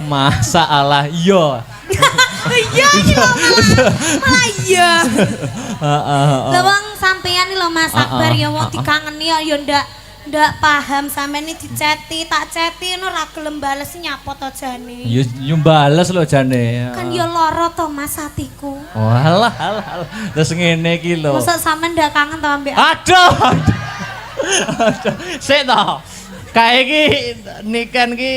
Masalah iya. Iya malah iya. Lah wong sampeyan lho Mas Akbar ya wong dikangeni ya ndak paham sampeyan iki diceti tak ceti ngono ra gelem bales nyapot to jane. Ya bales lho jane. Kan ya lara to Mas atiku. Walah terus ngene iki lho. Mosok sampean ndak kangen to ambek Aduh. Sik to. Kae iki niken iki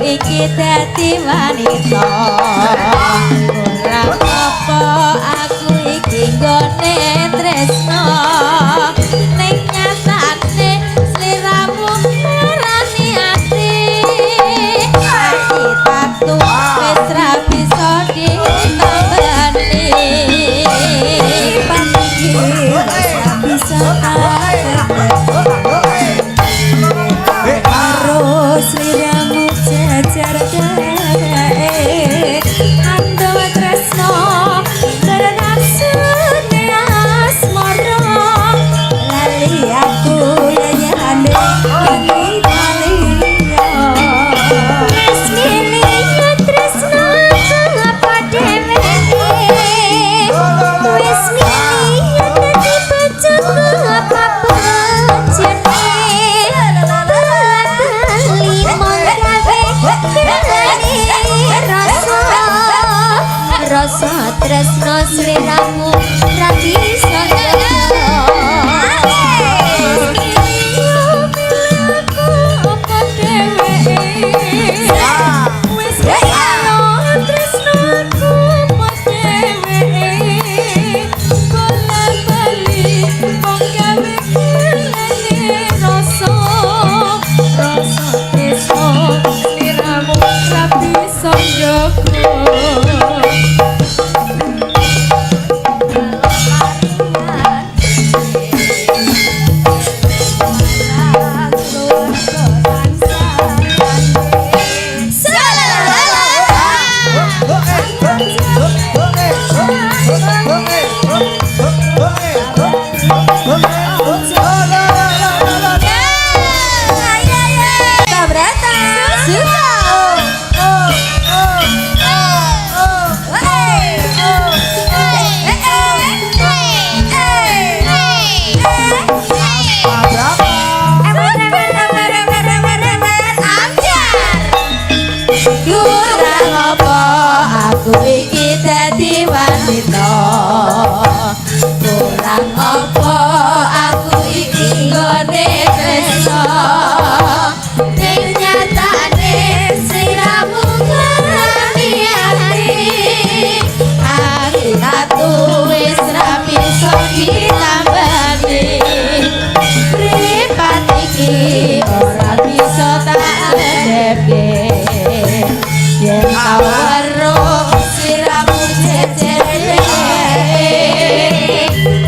iki dadi wanita ora apa aku iki nggone tresno ning nyatane sliramu ngarani ati tatu wis ra bisa ditambani pati wis ra bisa harus sliramu jajar gawe ando tresno ternaksune asmara lali aku yanyane ini kaliya wis ngene tresno apa dhewe wis ngene dadi bojoku apa bojone rasa tresno sliramu ra bisa kurang apa aku iki nggone tresno ning nyatane sliramu ngarani ati aku wis ra bisa ditambani mripat iki ora bisa tak adepi yen tau sliramu jejer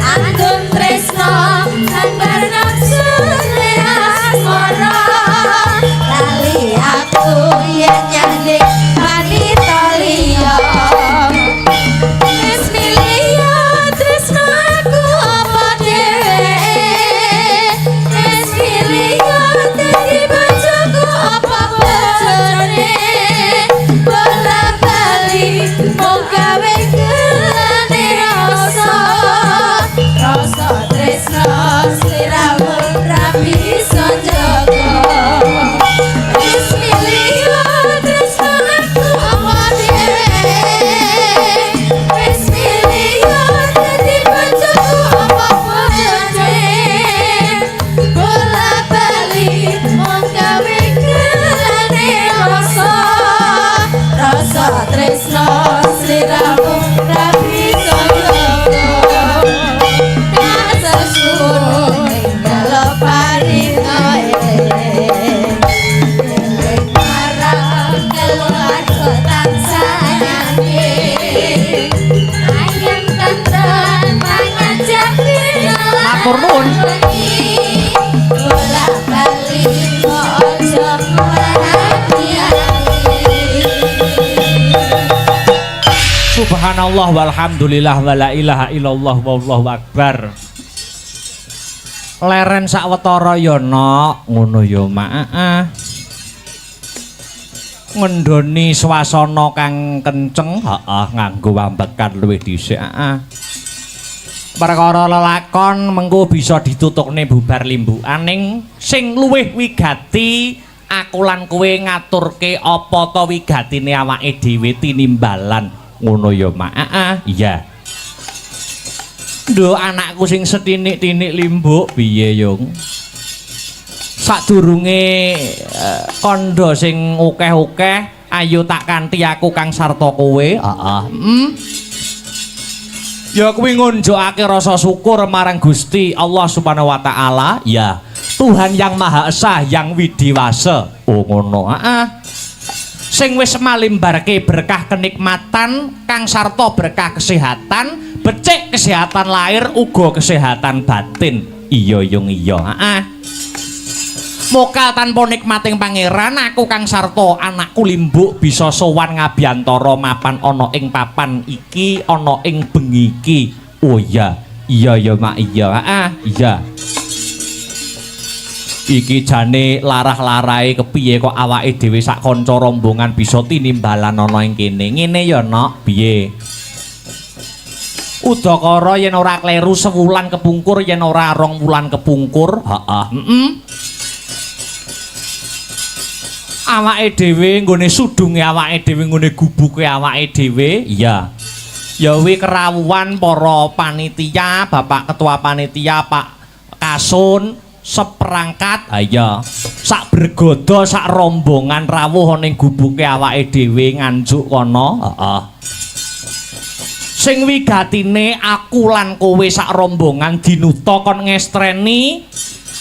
ando Subhanallah walhamdulillah wala ilaha illallah wallahu akbar. Leren sawetara ya nok, ngono ya mak. Ngendoni swasana kang kenceng, heeh nganggo wambekan luwih dhisik, heeh. Perkara lelakon mengko bisa ditutukne bubar limbukaning sing luwih wigati aku lan kowe ngaturke apa ta wigatine awake dhewe tinimbalan ngono ya mak. Iya. Nduk anakku sing setinik-tinik limbuk piye yung? Sadurunge kandha sing akeh-akeh ayo tak kanthi aku kang sarta kowe. Heeh. Ya kuwi ngunjukake rasa syukur marang Gusti Allah Subhanahu wa taala. Ya, Tuhan yang Maha Esa, yang Widiwasa. Oh ngono. Sing wis malimbarke berkah kenikmatan kang sarta berkah kesehatan, becik kesehatan lahir uga kesehatan batin. Iya yung iya. Mokal tanpa nikmating pangeran aku kang sarta anakku limbuk bisa sowan ngabiyantara mapan ana ing papan iki ana ing bengi iki. Oh iya ya mak iya. Iya. Iki jane larah-larahe kepiye kok awake dhewe sak kanca rombongan bisa tinimbalan ana ing kene. Ngene ya nok piye? Udakara yen ora kleru sewulan kepungkur yen ora 2 wulan kepungkur. Heeh. Awake dhewe nggone sudunge awake dhewe nggone gubuke awake dhewe. Iya. Ya wi kerawuhan para panitia, Bapak Ketua Panitia Pak Kasun seperangkat. Iya. Sak bergodo sak rombongan rawuh ning gubuke awake dhewe nganjuk kono. Heeh. Sing wigatine aku lan kowe sak rombongan dinuta kon ngestreni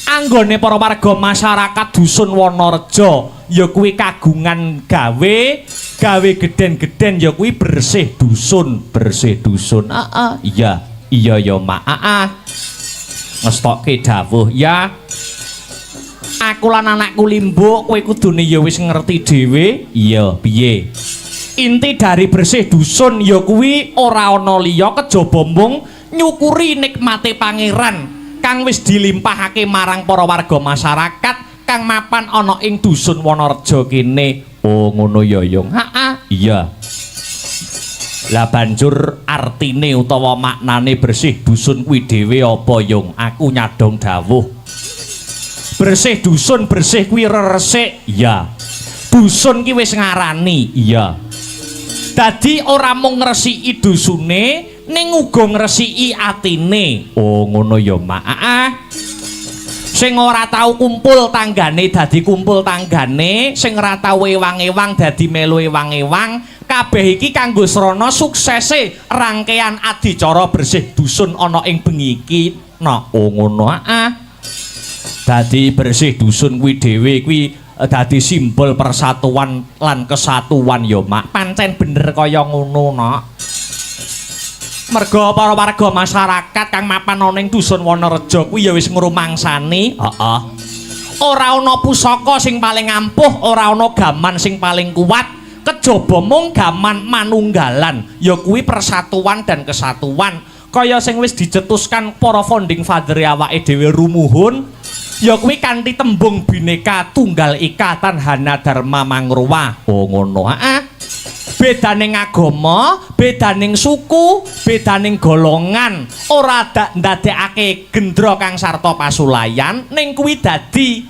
anggone para warga masyarakat dusun Wonorejo ya kuwi kagungan gawe geden-geden ya kuwi bersih dusun. Iya ya mak. Ngestokke dawuh ya. Aku lan anakku limbuk kowe kudune ya wis ngerti dhewe. Iya piye? Inti dari bersih dusun ya kuwi ora ana liya kejaba mung nyukuri nikmate pangeran kang wis dilimpahake marang para warga masyarakat kang mapan ana ing dusun Wonorejo kene. Oh ngono ya yung. Iya. Lah banjur artine utawa maknane bersih dusun kuwi dhewe apa yung? Aku nyadong dawuh. Bersih dusun bersih kuwi resik. Iya. Dusun ki wis ngarani. Iya. Dadi ora mung ngresiki dusune ning uga ngresiki atine. Oh ngono ya mak. Sing ora tau kumpul tanggane dadi kumpul tanggane, sing ora tau ewang-ewang dadi melu ewang-ewang. Kabeh iki kanggo srana suksese rangkaian adicara bersih dusun ana ing bengi iki. Nah, oh ngono. Dadi bersih dusun kuwi dhewe kuwi dadi simbol persatuan lan kesatuan ya mak. Pancen bener kaya ngono nok. Merga para warga masyarakat kang mapan ana ing dusun Wonorejo kuwi ya wis ngrumangsani. Heeh. Ora ana pusaka sing paling ampuh, ora ana gaman sing paling kuat, kejaba mung gaman manunggalan. Ya kuwi persatuan dan kesatuan. Kaya sing wis dicetuskan para founding father awake dhewe rumuhun. Ya kuwi kanthi tembung bineka tunggal ika tanhana dharma mangruwa. Oh ngono. Bedaning agama, bedaning suku, bedaning golongan ora ndadekake gendra kang sarta pasulayan ning kuwi dadi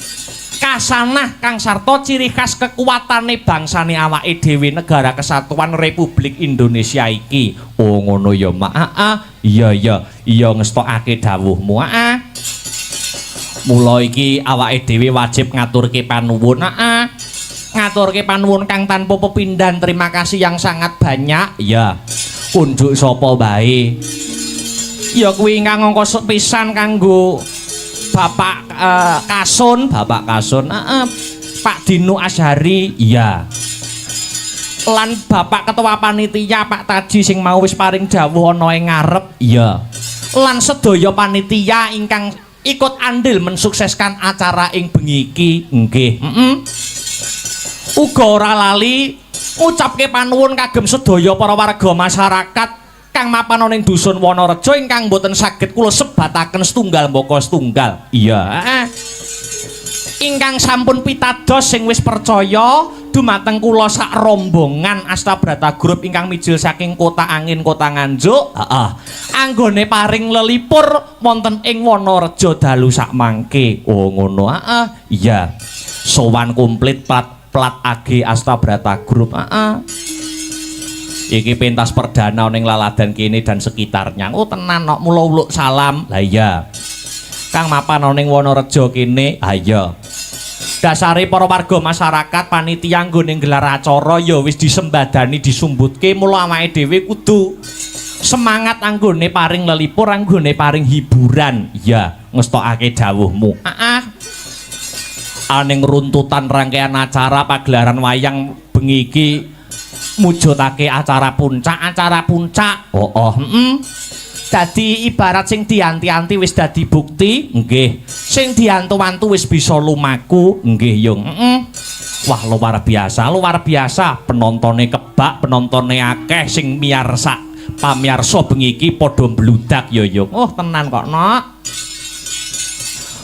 kasanah kang sarta ciri khas kekuatane bangsane awake dhewe negara kesatuan Republik Indonesia iki. Oh ngono ya mak. Iya ngestokake dawuhmu. Mula iki awake dhewe wajib ngaturke panuwun. Ngaturke panuwun kang tanpa pepindhan. Terima kasih yang sangat banyak. Ya, unjuk sapa bae. Ya kuwi ingkang ngongkos pisan kanggo Bapak Kasun, Pak Dino Asyari, iya. Lan Bapak Ketua Panitia Pak Taji sing mau wis paring dawuh ana ing ngarep, iya. Lan sedaya panitia ingkang ikut andil mensukseskan acara ing bengi iki, nggih. Uga ora lali ngucapke panuwun kagem sedaya para warga masyarakat kang mapan ana ing dusun Wonorejo ingkang boten saged kula sebataken setunggal mbaka setunggal. Iya, ingkang sampun pitados sing wis percaya dumateng kula sak rombongan Astabrata Group ingkang mijil saking Kota Angin Kota Nganjuk, anggone paring lelipur wonten ing Wonorejo dalu sak mangke. Oh ngono, iya. Sowan komplit plat AG Astabrata Group, Iki pentas perdana ning laladan kene dan sekitarnya. Oh tenan kok mula uluk salam. Lah iya. Kang mapan ning Wonorejo kene, iya. Dasare para warga masyarakat panitia nggone gelar acara ya wis disembadani disumbutke mula awake dhewe kudu semangat anggone paring lelipur anggone paring hiburan. Ya, ngestokake dawuhmu. Aning runtutan rangkaian acara pagelaran wayang bengi iki mujudake acara puncak. Dadi ibarat sing dianti-anti wis dadi bukti, nggih. Sing diantu-antu wis bisa lumaku, nggih yo. Wah, luar biasa. Penontone kebak, penontone akeh sing pamirsa bengi iki padha mbludak yo yo. Oh, tenan kok, Nok.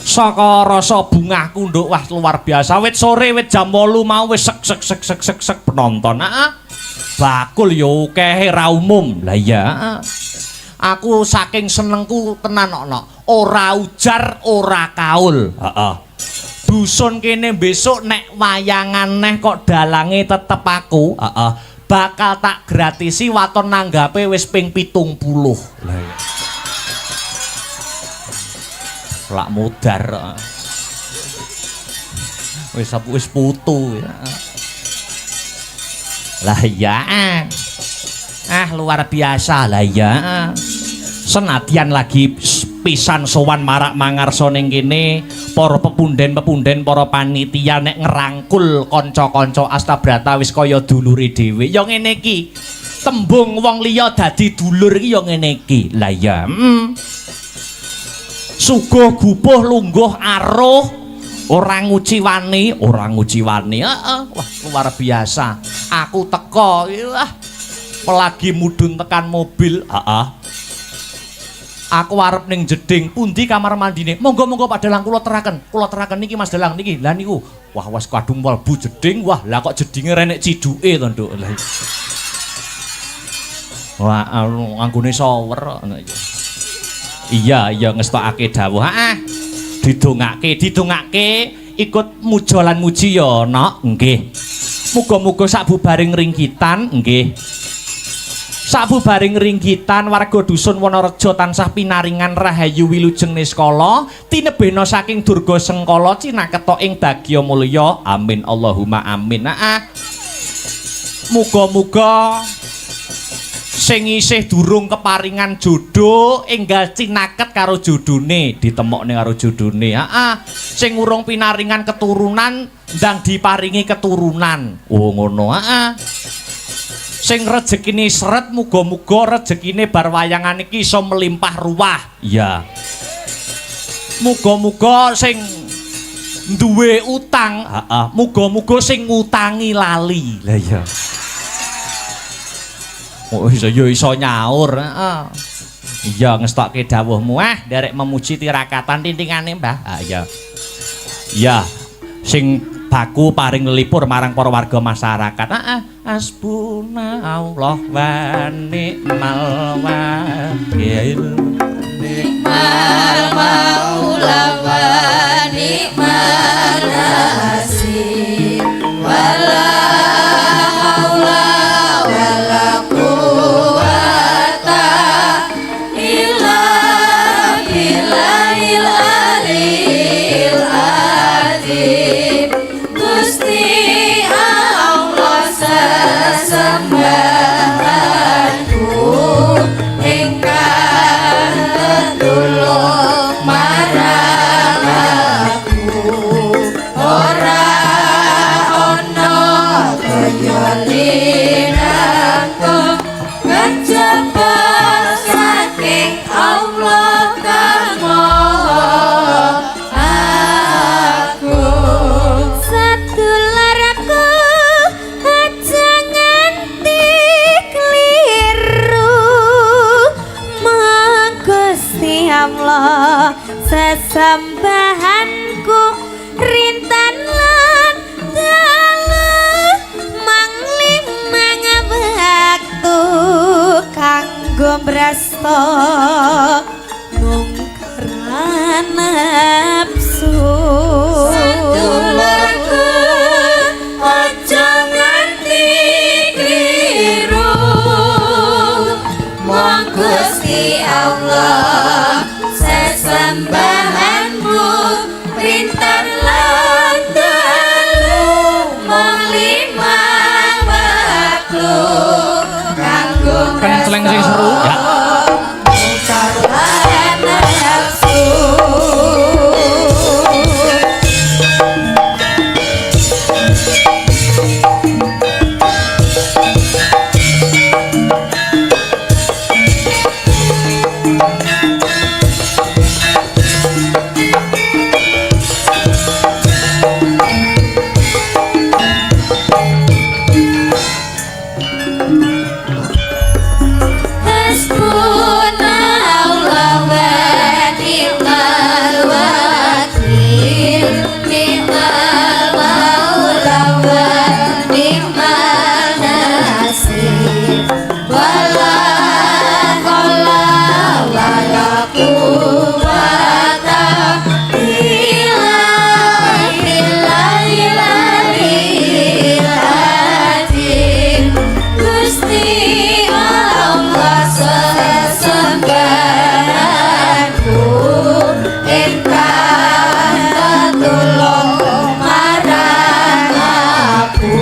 Saka rasa bungahku nduk, wah luar biasa. Wit sore, wit jam 8 mau wis sek penonton. Bakul yo akeh ra umum. Lah iya, aku saking senengku tenan ana ora ujar ora kaul. Dusun kene besok nek wayangan neh kok dalange tetep aku, bakal tak gratisi waton nanggape wis ping 70. Lah iya. Lak mudar. Wis putu ya. Lah iya. Luar biasa lah ya. Senadyan lagi pisan sowan marak mangarsa ning kene para pepunden para panitia nek ngerangkul kanca-kanca Astabrata wis kaya dulure dhewe. Ya ngene iki. Tembung wong liya dadi dulur iki ya ngene iki. Lah ya. Suguh gupuh lungguh aruh ora nguciwani. Wah, luar biasa. Aku teko. Pelagi mudhun tekan mobil. Aku arep ning jeding pundi kamar mandine. Monggo padalang kula teraken niki Mas Dalang niki. Lah niku wah wis kadung mlebu jeding. Wah, lah kok jedinge renek ciduke to, Nduk. Wah, anggone shower. Iya ngestokake dawuh. Didongake ikut muja lan muji ya, Nok. Nggih. Muga-muga sabubaring ringkitan, nggih. Sabubaring ringgitan warga dusun Wonorejo tansah pinaringan rahayu wilujeng niskala tinebena saking durga sengkala cinaketa ing bagya mulya. Amin Allahumma amin. Muga-muga sing isih durung keparingan jodoh enggal cinaket karo jodone, ditemokne karo jodone. Sing urung pinaringan keturunan ndang diparingi keturunan. Oh ngono. Sing rezekine seret muga-muga rezekine bar wayangan iki iso melimpah ruah. Iya. Muga-muga sing duwe utang, muga-muga sing ngutangi lali. Lah iya. Oh iso nyaur, Iya ngestokke dawuhmu. Derek memuji tirakatan tintingane, Mbah. Iya. Iya. Sing baku paring lelipur marang para warga masyarakat. Hasbunallah wa ni'mal wakil. Ni'mal maula wa ni'mal nasir. Wala haula wala quwata illa billahil aliyil azim. Gusti Allah sesembahanku ingkang tetulung Gusti Allah sesembahanku rintan lan dalu manglimang waktu kanggo brasta mungkar nafsu Sedulurku aja nganti kliru Mong Gusti Allah sesembahanmu rintan lan dalu mong limang waktu kanggo Kenceleng sing seru ya. mungkar nafsu Hasbunallah wa ni'mal wakil ni'mal maula wa ni'mal nasir wala qala wala quwwata illa billahil aliyyil azim Gusti Allah sesembahanku ingkang tetulung marang aku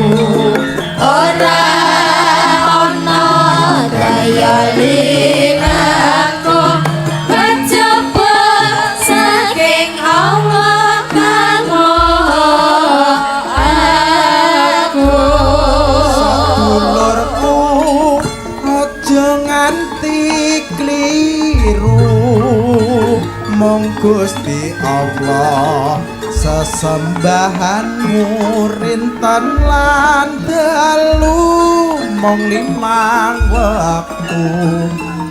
ora ana daya linaku kejaba saking Allah kang aku Dulurku aja nganti kliru mong Gusti Allah sesembahanmu rinten lan dalu mong limang wektu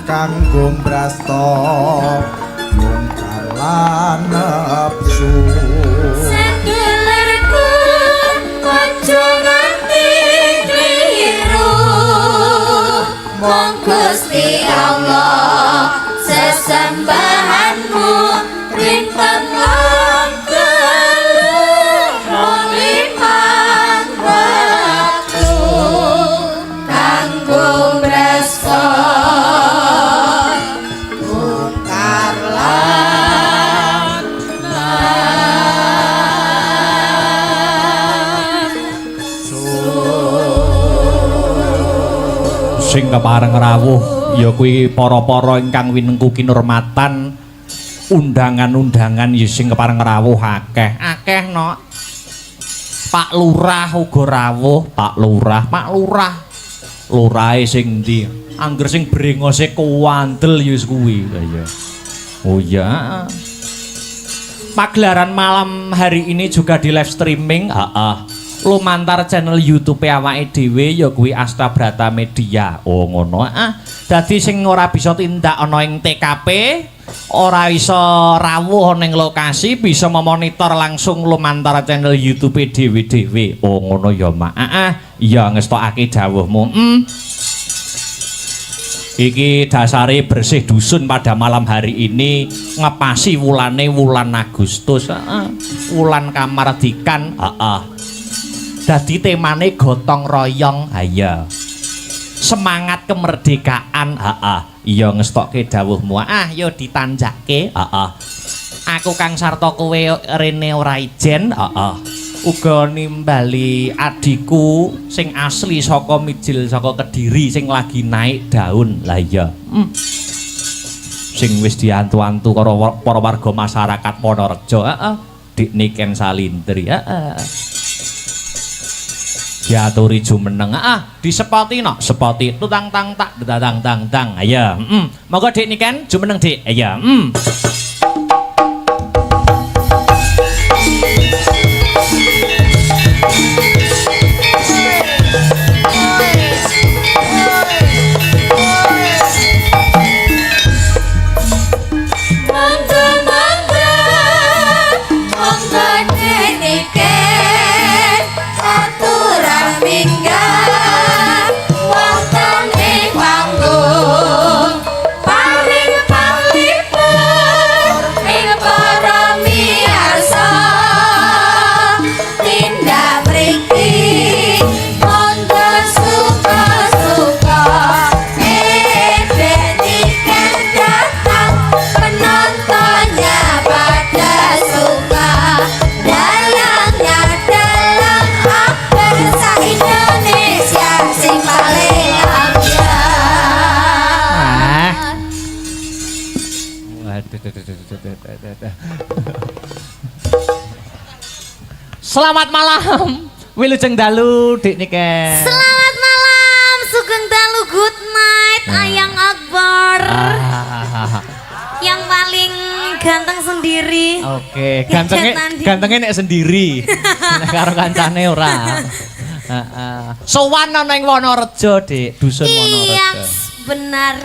kanggo brasta mungkar lan nafsu Sedulurku aja nganti kliru Mong Gusti Allah sesembahanmu rinten lan dalu mong limang waktu kanggo brasta mungkar lan Sing kepareng rawuh ya kuwi para-para ingkang winengku kinurmatan undangan-undangan ya sing kepareng rawuh akeh no. Pak Lurah uga rawuh, Pak Lurah lurahe sing ndi? Angger sing brengose kuwandel ya wis kuwi ya. Oh ya. Pagelaran malam hari ini juga di live streaming, lumantar channel YouTube awake dhewe ya kuwi Astabrata Media. Oh ngono. Dadi sing ora bisa tindak ana ing TKP, ora bisa rawuh ning lokasi, bisa memonitor langsung lumantar channel YouTube dhewe-dhewe. Oh ngono ya, Mak. Iya ngestokake dawuhmu. Iki dasare bersih dusun pada malam hari ini ngepasi wulane wulan Agustus. Wulan kamardikan. Dadi temane gotong royong. Iya. Semangat kemerdekaan. Iya ngestokke dawuhmu. Yo ditanjake. Aku Kang Sarto kowe rene ora ijen. Uga nimbali adiku sing asli saka Mijil saka Kediri sing lagi naik daun. Lah iya. Sing wis diantu-antu karo para warga masyarakat Wonorejo. Dik Niken Salintri. Diaturi jumeneng. Disepoti no, sepoti tutang tang tak datang tang tang. Ayo. Monggo Dik Niken jumeneng Dik. Ayo. Selamat malam. Wilujeng dalu Dik Nike. Selamat malam, sugeng dalu, good night, Ayang Akbar. Yang paling ganteng sendiri. Oke, gantengnya nek sendiri. Nek karo kancane ora. Heeh. Sowan ana ning Wonorejo, Dik, dusun Wonorejo. Iya, benar.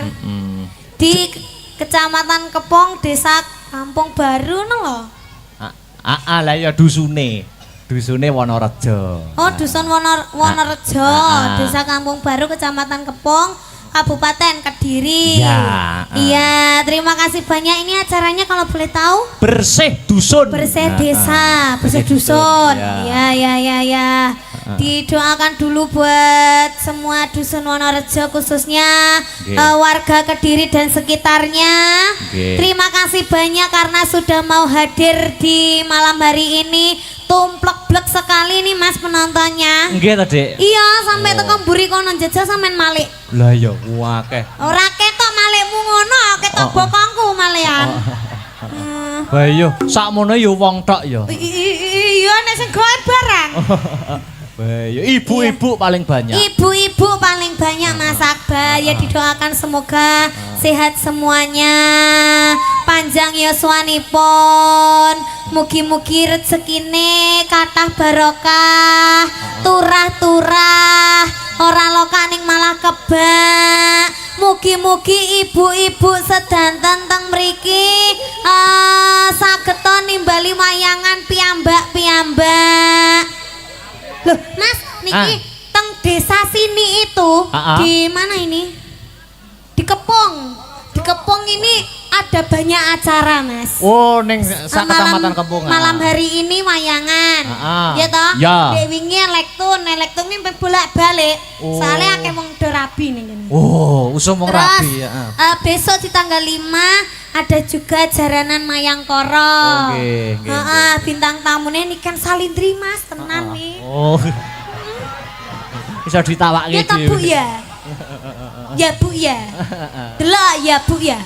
Di Kecamatan Kepong, Desa Kampung Baru no lho. Lah ya dusune. Dusune Wonorejo. Oh, dusun Wonorejo, Desa Kampung Baru, Kecamatan Kepong, Kabupaten Kediri. Iya, terima kasih banyak. Ini acaranya kalau boleh tahu? Bersih dusun. Bersih desa, bersih dusun. Ya. Didoakan dulu buat semua dusun Wonorejo, khususnya warga Kediri dan sekitarnya. Terima kasih banyak karena sudah mau hadir di malam hari ini. Tumplek-blek sekali nih Mas penontonnya. Nggih ta, Dik? Iya, sampai teko mburi kono njajal sampean malik. Lah ya akeh. Ora ketok malikmu ngono, ketok bokongku malian. Lah iya, sakmono ya wong tok ya. Iya, nek sing gawe barang. Iya, ibu-ibu paling banyak. Ibu-ibu paling banyak Mas Akbar. Ya didoakan semoga sehat semuanya. Panjang yuswanipun. Mugi-mugi rezekine kathah barokah, turah-turah, ora lokaning malah kebak. Mugi-mugi ibu-ibu sedanten teng mriki sageta nimbali wayangan piyambak-piyambak. Loh, Mas, niki teng desa sini itu di mana ini? Di Kepong. Di Kepong ini ada banyak acara, Mas. Oh, ning sak kecamatan Kepong. Malam hari ini wayangan. Ya toh? Dek wingi elektun ini bolak-balik. Soalnya akeh wong do rabi ning kene. Oh, usum wong rabi ya. Besok di tanggal 5 ada juga jaranan Mayangkara. Nggih. Bintang tamune nih kan Salindri Mas, tenan nih. Oh. Bisa ditawakke ya toh Bu ya. Ya Bu ya. Delok ya Bu ya.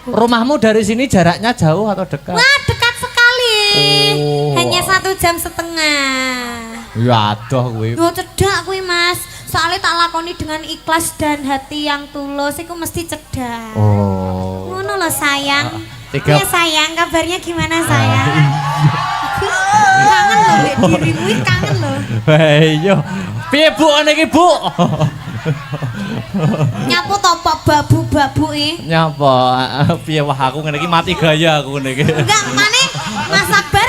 Rumahmu dari sini jaraknya jauh atau dekat? Wah, dekat sekali. Oh. Hanya 1,5 jam. Ya adoh kuwi. Yo cedak kuwi Mas. Soalnya tak lakoni dengan ikhlas dan hati yang tulus, iku mesti cedak. Oh. Ngono lho sayang. Tiga. Ya sayang, kabarnya gimana sayang? Kangen lho mbek dirimu, kangen lho. Iya. Piye Bu niki Bu? Nyapu topo babu-babu Nyapa? Piye wah aku ngene iki mati gaya aku ngene iki. Enggak, mane Mas Akbar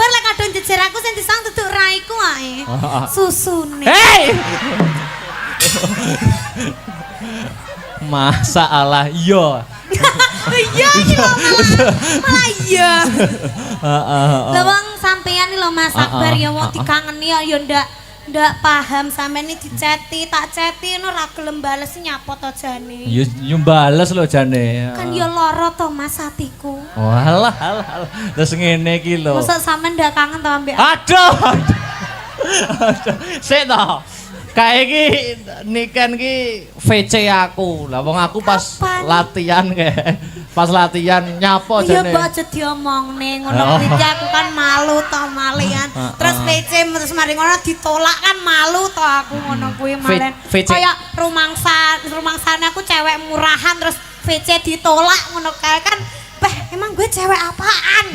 lek kadung jejer aku sing disang duduk raiku ae. Susune. Hei! Masalah iya. Iya iki lho malah iya. Lah wong sampeyan lho Mas Akbar ya wong dikangeni ya ndak paham sampeyan iki diceti, tak ceti ngono ora gelem bales nyapa to jane. Ya bales lho jane. Kan ya lara to Mas atiku. Walah, terus ngene iki lho. Mosok sampean ndak kangen to ambek Aduh. Sik to. Kae iki niken ki VC aku. Lah wong aku pas latihan kae. Pas latihan nyapa ya jane. mbok aja diomongne ngono iki aku kan malu to malian. Terus PC terus mari ngono ditolak kan malu to aku ngono kuwi malen. Kayak rumangsane aku cewek murahan terus VC ditolak ngono kae kan. Emang gue cewek apaan?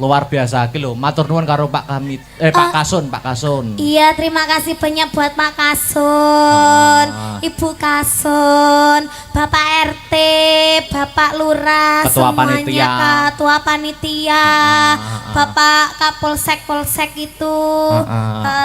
Luar biasa iki lho. Matur nuwun karo Pak Kasun. Iya, terima kasih banyak buat Pak Kasun, Ibu Kasun, Bapak RT, Bapak Lurah, Ketua semuanya Panitia. Ketua Panitia, Bapak Kapolsek itu,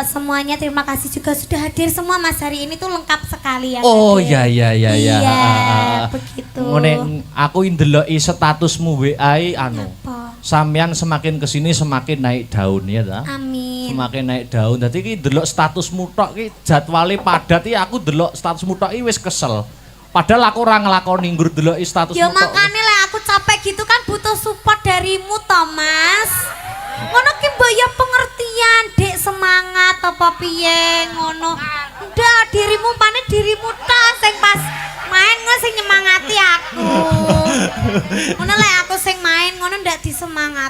semuanya terima kasih juga sudah hadir semua Mas hari ini tuh lengkap sekali ya. Oh iya. Iya, begitu. Ngene aku ndeloki statusmu WA anu. Apa? Sampeyan semakin kesini semakin naik daun ya ta? Amin. Semakin naik daun. Dadi iki delok statusmu tok iki jadwale padat iki aku delok statusmu tok iki wis kesel. Padahal aku ora nglakoni nggur deloki statusmu tok. Ya makane lek aku capek gitu kan butuh support darimu to, Mas. Ngono ki mbok ya pengertian, Dek, semangat apa piye ngono. Ndak dirimu pane dirimu ta sing pas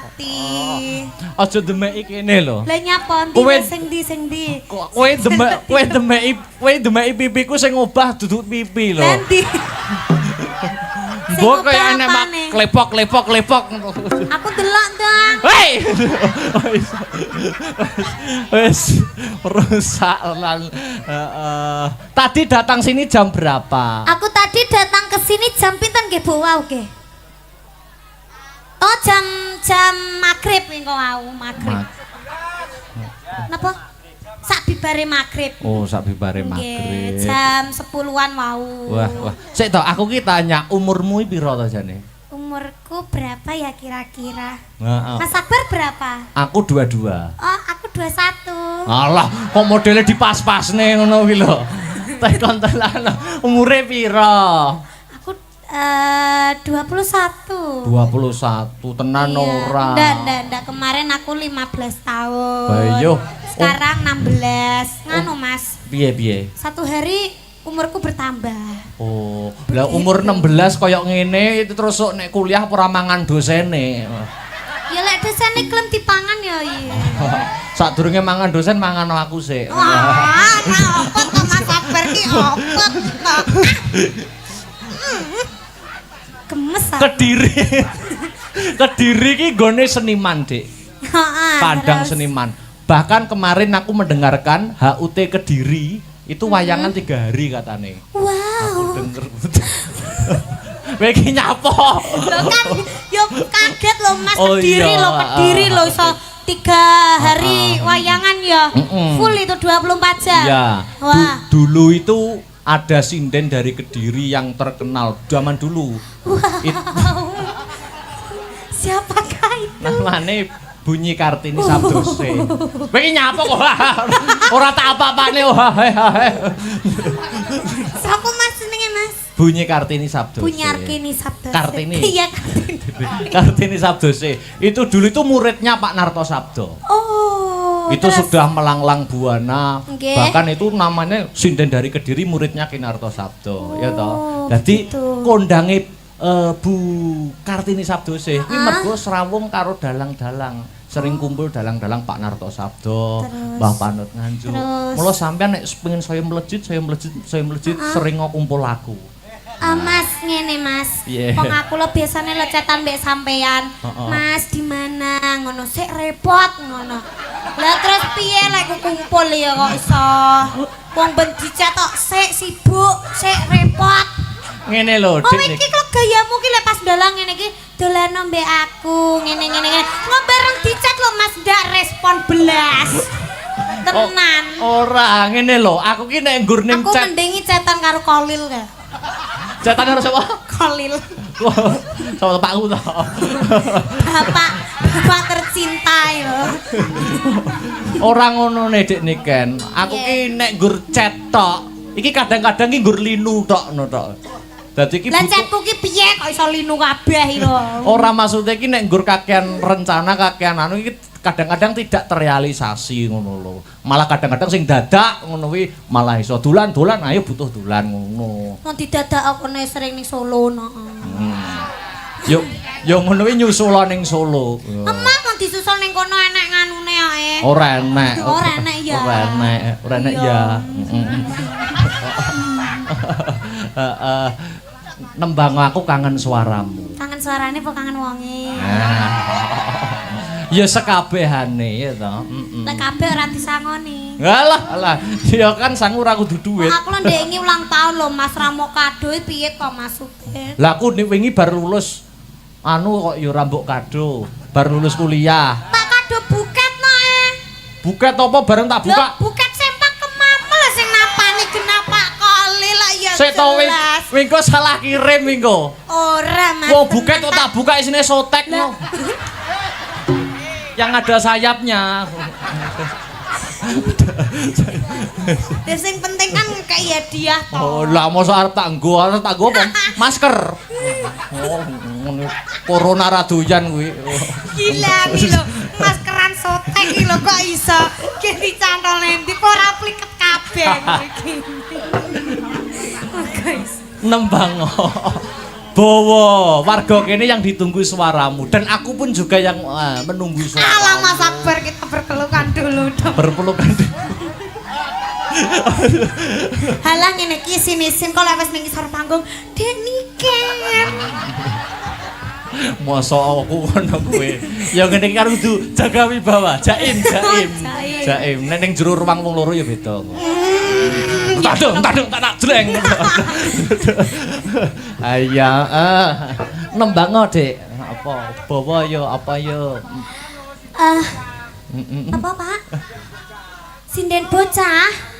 ngerti. Aja demeki kene lho. Lah nyapa ndi Kowe- sing ndi? Kowe demeki pipiku sing obah duduk pipi lho. Lah ndi? Mbok kaya obah enek mak apane? klepok. Aku delok ndang. Hei. Wes rusak lan tadi datang sini jam berapa? Aku tadi datang ke sini jam pinten nggih Bu wau nggih? Oh jam maghrib engko wau, maghrib. Napa? Sak bibare maghrib. Oh, sak bibare Nggih, maghrib. jam 10-an wau. Wah. Sik to, aku ki tanya umurmu iki pira to jane? Umurku berapa ya kira-kira? Heeh. Mas Akbar berapa? Aku 22. Oh, aku 21. Alah, kok modelnya dipas-pasne ngono kuwi lho. Tekon tenan. Umure pira? Aku 21. 21 tenan Iya. ora. Ndak, kemarin aku 15 tahun. Bayo. Sekarang 16. Nganu Mas, Piye? satu hari umurku bertambah. Oh, lah umur 16 koyok ngene itu terus sok nek kuliah ora mangan dosene. Ya lek desane klem dipangan ya iya. Sadurunge mangan dosen mangan aku sik. Wah, apa to Mas Akbar ki apa to? Gemes ah. Kediri ki gone seniman, Dik. Heeh. Kandang terus. seniman. Bahkan kemarin aku mendengarkan HUT Kediri itu wayangan 3 hari katane. Wow. Denger. Kowe iki nyapo? Loh kan yo kaget loh Mas Oh, Kediri iya. loh Kediri loh iso 3 hari wayangan ya. Full itu 24 jam. Ya. Wah. Dulu itu ada sinden dari Kediri yang terkenal zaman dulu. Wow. Siapakah itu? Namane Bunyi Kartini Sabdose. Kowe iki nyapo kok? Ora tak apa-apane. Siapa Mas jenenge Mas? Bunyi Kartini Sabdose. Punyarkini Sabda. Kartini. Iya Kartini. Kartini Sabdose. Itu dulu itu muridnya Pak Narto Sabdo. Oh. Itu terus- sudah melanglang buana. Nggih. Bahkan itu namanya sinden dari Kediri muridnya Kinarto Sabdo, ya toh. Jadi gitu. kondange Bu Kartini Sabdose kuwi mergo srawung karo dalang-dalang. Sering kumpul dalang-dalang Pak Narto Sabdo, Terus. Mbah Panut Nganjuk. Terus. Mula sampean nek pengen saya melejit sering kumpul aku. Mas ngene Mas. Piye? Wong aku lo biasane lecetan mbek sampean. Heeh. Mas di mana? Ngono sik repot ngono. Lah terus piye lek ku kumpul ya kok iso? Wong ben dicetok sik sibuk, sik repot. Ngene lho, Oh Dik. iki kok gayamu ki lek pas dalang ngene iki dolan mbek aku ngene. Ngobareng dicet lo Mas ndak respon belas. Tenan. Ora, ngene lho, aku ki nek nggur ning Aku chat. mendingi cetan karo Kolil ka. Chatane karo sapa? Kolil. Sama bapakku to. Bapak tercinta ya. Ora ngono ne Dik Niken. Aku ki nek nggur chat tok, iki kadang-kadang ki nggur linu tok ngono tok. Dadi ki Lah butuh chatku ki piye kok iso linu kabeh lho. ora maksudnya ki nek nggur kakean rencana kakean anu iki kadang-kadang tidak terrealisasi ngono lho. Malah kadang-kadang sing dadak ngono kuwi malah iso dolan-dolan ayo butuh dolan ngono. Mau didadak aku nek sering ning Solo no. Yo ngono kuwi nyusul ning Solo. Emang mau disusul ning kono enek nganune ae. Ora enek. Ora enek ya. Ora enek ya. Heeh. Nembang aku kangen suaramu. Kangen suarane apa kangen wonge? Ya sekabehane ya to. Lek kabeh ora disangoni. Alah, ya kan sangu ora kudu duit. Aku lho ndek iki ulang tahun lho Mas Ramo kado piye kok maksude? Lah aku nek wingi bar lulus anu kok ya ora mbok kado, bar lulus kuliah. Tak kado buket no Buket apa bareng tak buka? Lho buket sempak kemamel sing napani genap Pak Kolil lah ya. Sik to jelas. wingko salah kirim wingko. Ora Mas. Wong buket kok tak buka isine sotek no. Yang ada sayapnya. Ya sing penting kan kayak hadiah to. Oh, lah mosok arep tak nggo apa? Masker. Oh, ngono. Corona ra doyan kuwi. Gila iki lho, maskeran sotek iki lho kok iso. Ki dicantol endi kok ora pliket kabeh iki. Oh guys. Nembang. Bowo, warga kene yang ditunggu suaramu dan aku pun juga yang menunggu suaramu. Alah Mas Akbar, kita berpelukan dulu dong. Berpelukan dulu. Halah ngene iki isin-isin kok lek wis ning ngisor panggung, Dek Niken. Mosok aku ngono kowe. Ya ngene iki karo kudu jaga wibawa, jaim. Jaim. Nek ning jero ruang wong loro ya beda. Entah tak jleng. Aya, nembang Dek. Apa? Bawa yo apa yo? Apa Pak? Sinden bocah.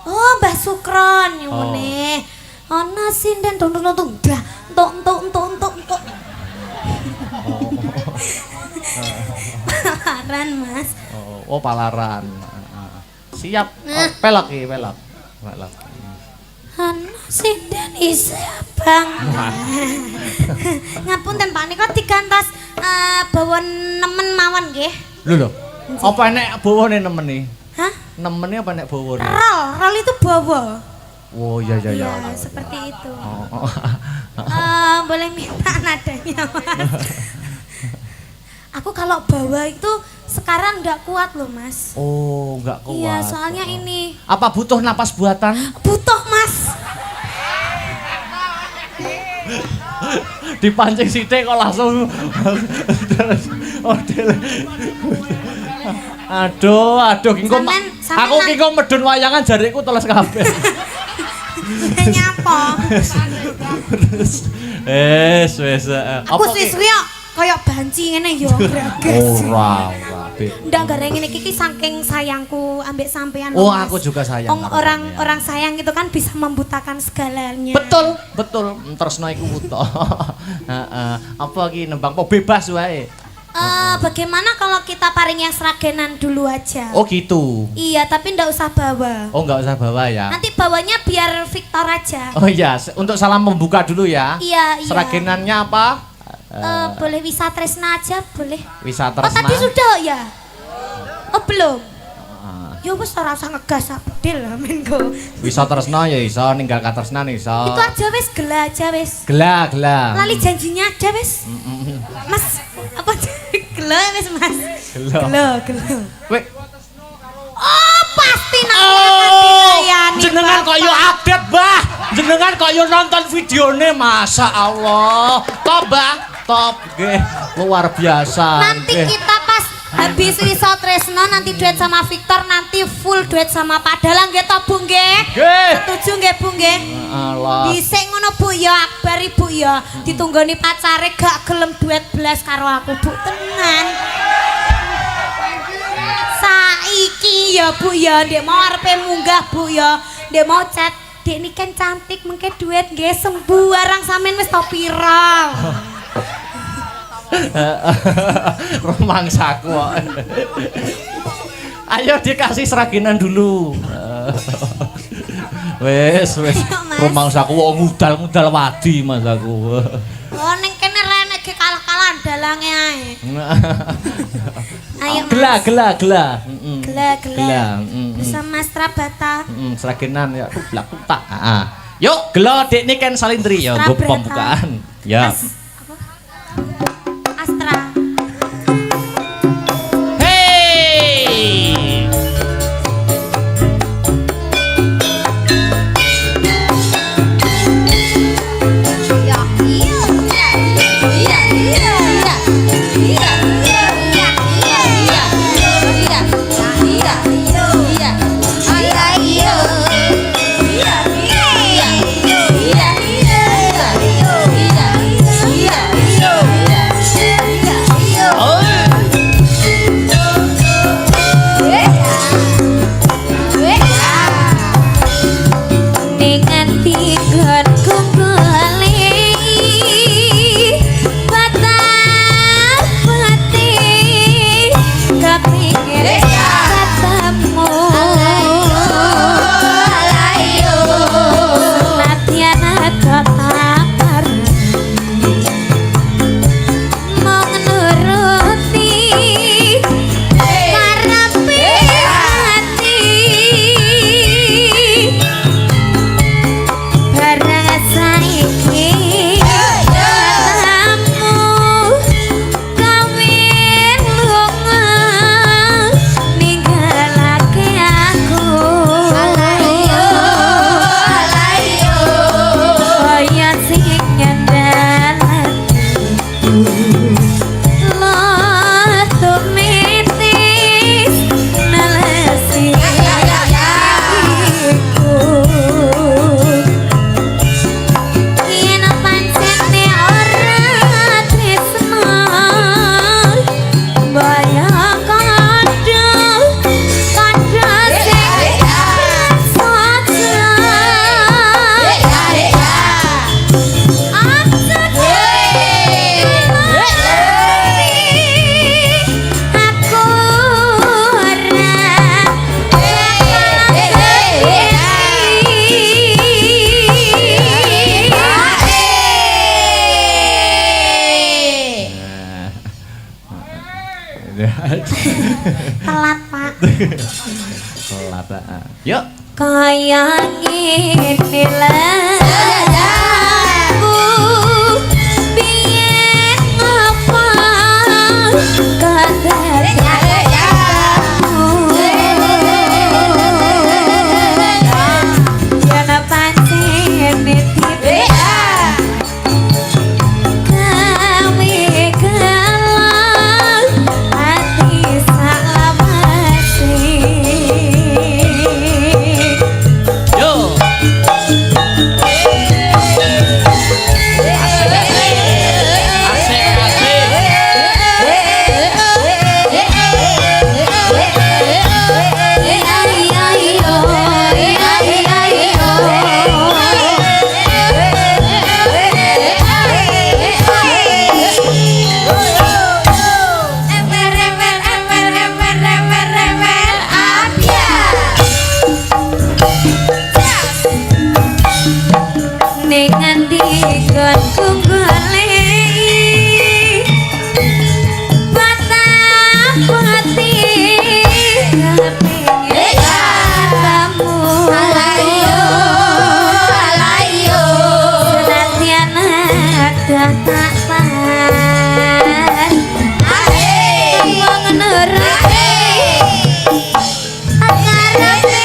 Oh, Mbah Sukron ngene. Ana sinden tung dah. Entuk. Palaran, Mas. Oh, palaran. Siap. Pelok. Ana sinden isih abang. Ngapunten Pak nika digantos bawa nemen mawon nggih. Lho. Apa nek bawane nemen iki? Hah? Nemene apa nek bawane? Rol itu bawa. Oh iya. Seperti itu. Oh. Boleh minta nadanya Mas. Aku kalau bawa itu sekarang nggak kuat loh Mas. Oh, nggak kuat. Iya, soalnya ini. Apa butuh napas buatan? Butuh Mas. Dipancing sithik kok langsung. Aduh, kingko. Aku kingko medun wayangan jariku teles kabeh. Nyapa? Wes. Aku suwi-suwi kaya banci ngene yo greges. Ora. Ndak gareng ngene iki saking sayangku ambek sampean. Oh, aku juga sayang. Orang sayang itu kan bisa membutakan segalanya. Betul. Tresno iku buta. Heeh. Apa iki nembang po bebas wae. Bagaimana kalau kita paring yang seragenan dulu aja? Oh gitu. Iya, tapi ndak usah bawa. Oh, nggak usah bawa ya. Nanti bawanya biar Victor aja. Oh iya, untuk salam membuka dulu ya. Iya. Seragenannya apa? Boleh Wisatresna aja, boleh. Wisatresna. Oh, tadi sudah ya? Oh, belum? Ya wis ora usah ngegas bedil men go. Wisatresna ya iso, ninggal katresnan iso. Itu aja wis, gela aja wis. Gela. Lali janjinya aja wis. Mas, apa gela wis Mas? Gela. Wek. Oh, pasti Jenengan kok yo update, Mbah. Jenengan kok yo nonton videone, Masya Allah. Top, Mbah. Top nggih. Luar biasa. Nanti kita pas habis Wisatresna nanti duet sama Victor, nanti full duet sama Pak Dalang nggih to, Bu nggih? Nggih. Setuju nggih, Bu nggih? Allah. Dhisik ngono Bu ya, Akbar Ibu ya. Ditunggoni pacare gak gelem duet belas karo aku, Bu. Tenan. Saiki ya Bu ya, ndek mau arepe munggah Bu ya. Ndek mau chat, Dek Niken cantik mengke duet nggih sembuh arang sampean wis to pira. Romangsaku kok. Ayo dikasih seraginan dulu. Wes. Romangsaku kok ngudal wadi Mas aku. Oh ning kene renek ge kalah-kalahan dalange ae. Ayo Gela. Gela. Bersama Strabata. Seraginan ya tublak tak. Yuk gelo Dek Niken Salindri ya nggo pembukaan. Ya. Astra. Hey. Barang Telat. Yuk. Kaya ngene lah biyen apa kadang-kadang yen pancen tipe kami kalah hati salamasi. Yo. Dengan dikon kungguli batang pati kepingin kamu alayo senatian ada takpan wong nuruti akarepe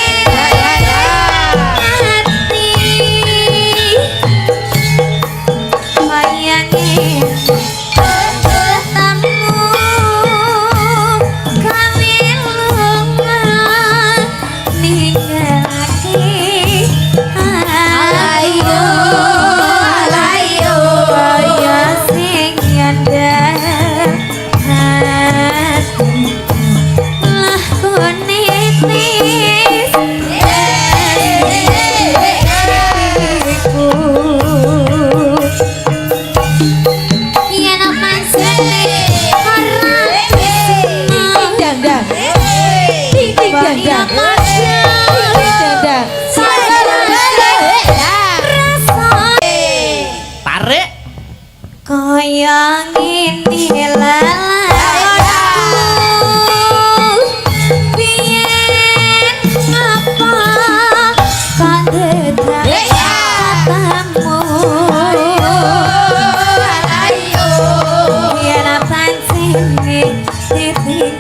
Tarik. Kaya ngene lalaku biyen apa kandedak katamu yen pancene titik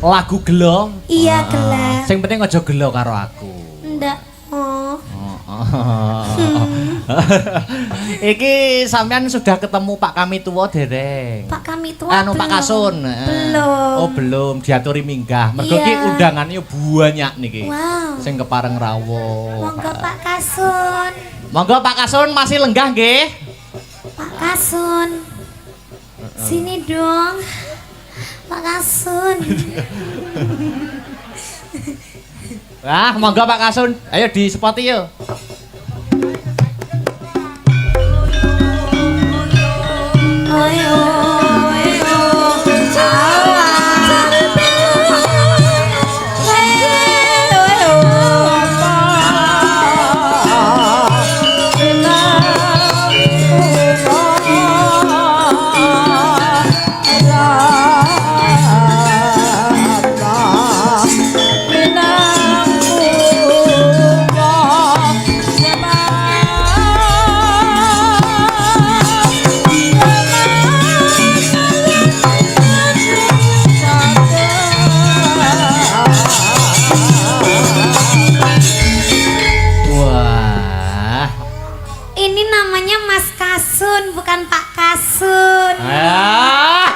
Lagu gelo. iya gelap Sing penting aja gelo karo aku. ndak oh Iki sampean sudah ketemu Pak Kami Tuwa dereng? Pak Kami Tua Anu Pak belum. Kasun. Belum. Oh, belum diaturi minggah. Mergo Iya. iki undangannya banyak niki. Wow. Sing kepareng rawuh. Monggo Pak Kasun. Monggo Pak Kasun masih lenggah nggih? Pak Kasun. Sini dong. Pak Kasun. Wah, monggo Pak Kasun. Ayo di spoti yuk. Ayo, ayo. Wah. Ini namanya Mas Kasun, bukan Pak Kasun. Ah.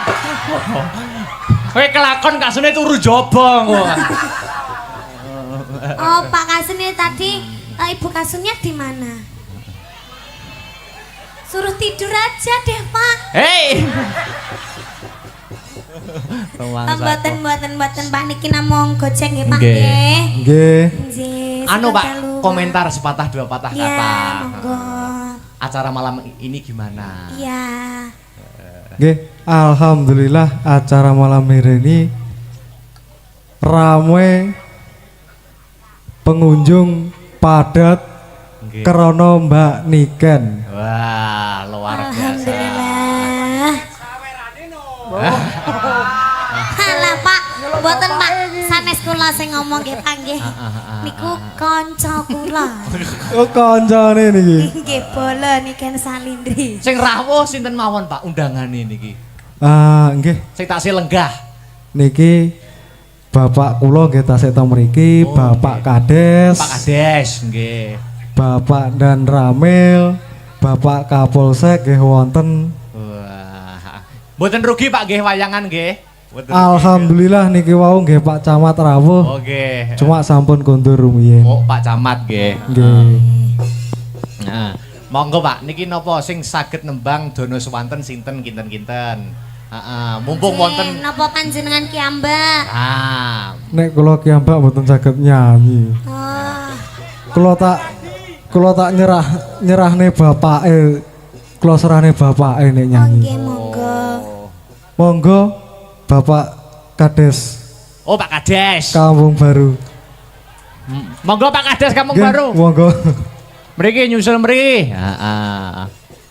Kowe kelakon Kasune turu jaba kok. Oh, Pak Kasun ini tadi Ibu Kasunnya di mana? Suruh tidur aja deh, Pak. Hei. Mboten paniki namung gojek nggih, Pak Nggih. nggih. Nggih. Nggih. Anu Pak, sepeda luar. komentar sepatah dua patah Ya, kata. monggo. Acara malam ini gimana? Iya. Nggih, alhamdulillah acara malam hari ini ramai pengunjung padat Nggih. krana Mbak Niken. Wah, luar biasa. Alhamdulillah. Halah Pak, mboten Pak, sanes kula sing ngomong nggih Pak nggih. Niku kanca kula. Oh kancane niki. Nggih bola Niken Salindri. Sing rawuh sinten mawon Pak undangane niki? Nggih. Sing taksih lenggah. Niki Bapak kula nggih tasih teng mriki, Bapak Kades, Pak Kades nggih. Bapak dan Ramil, Bapak Kapolsek nggih wonten. Wah. Mboten rugi Pak nggih wayangan nggih. Mboten rugi. Alhamdulillah niki wau nggih Pak Camat rawuh. Oke. Cuma sampun kondur rumiyin. Oh, Pak Camat nggih. Nggih. Nah, monggo Pak, niki napa sing saged nembang Dono Swanten sinten kinten-kinten. Mumpung wonten Napa panjenengan ki Mbak? Nek kula ki mbak mboten saged nyanyi. Oh. Kula tak nyerahne bapake. Kula serahne bapake nek nyanyi. Nggih monggo. Monggo Bapak Kades Oh, Pak Kades. Kampung Baru. Monggo Pak Kades Kampung Nggih, Baru. Monggo. Mriki nyusul mriki.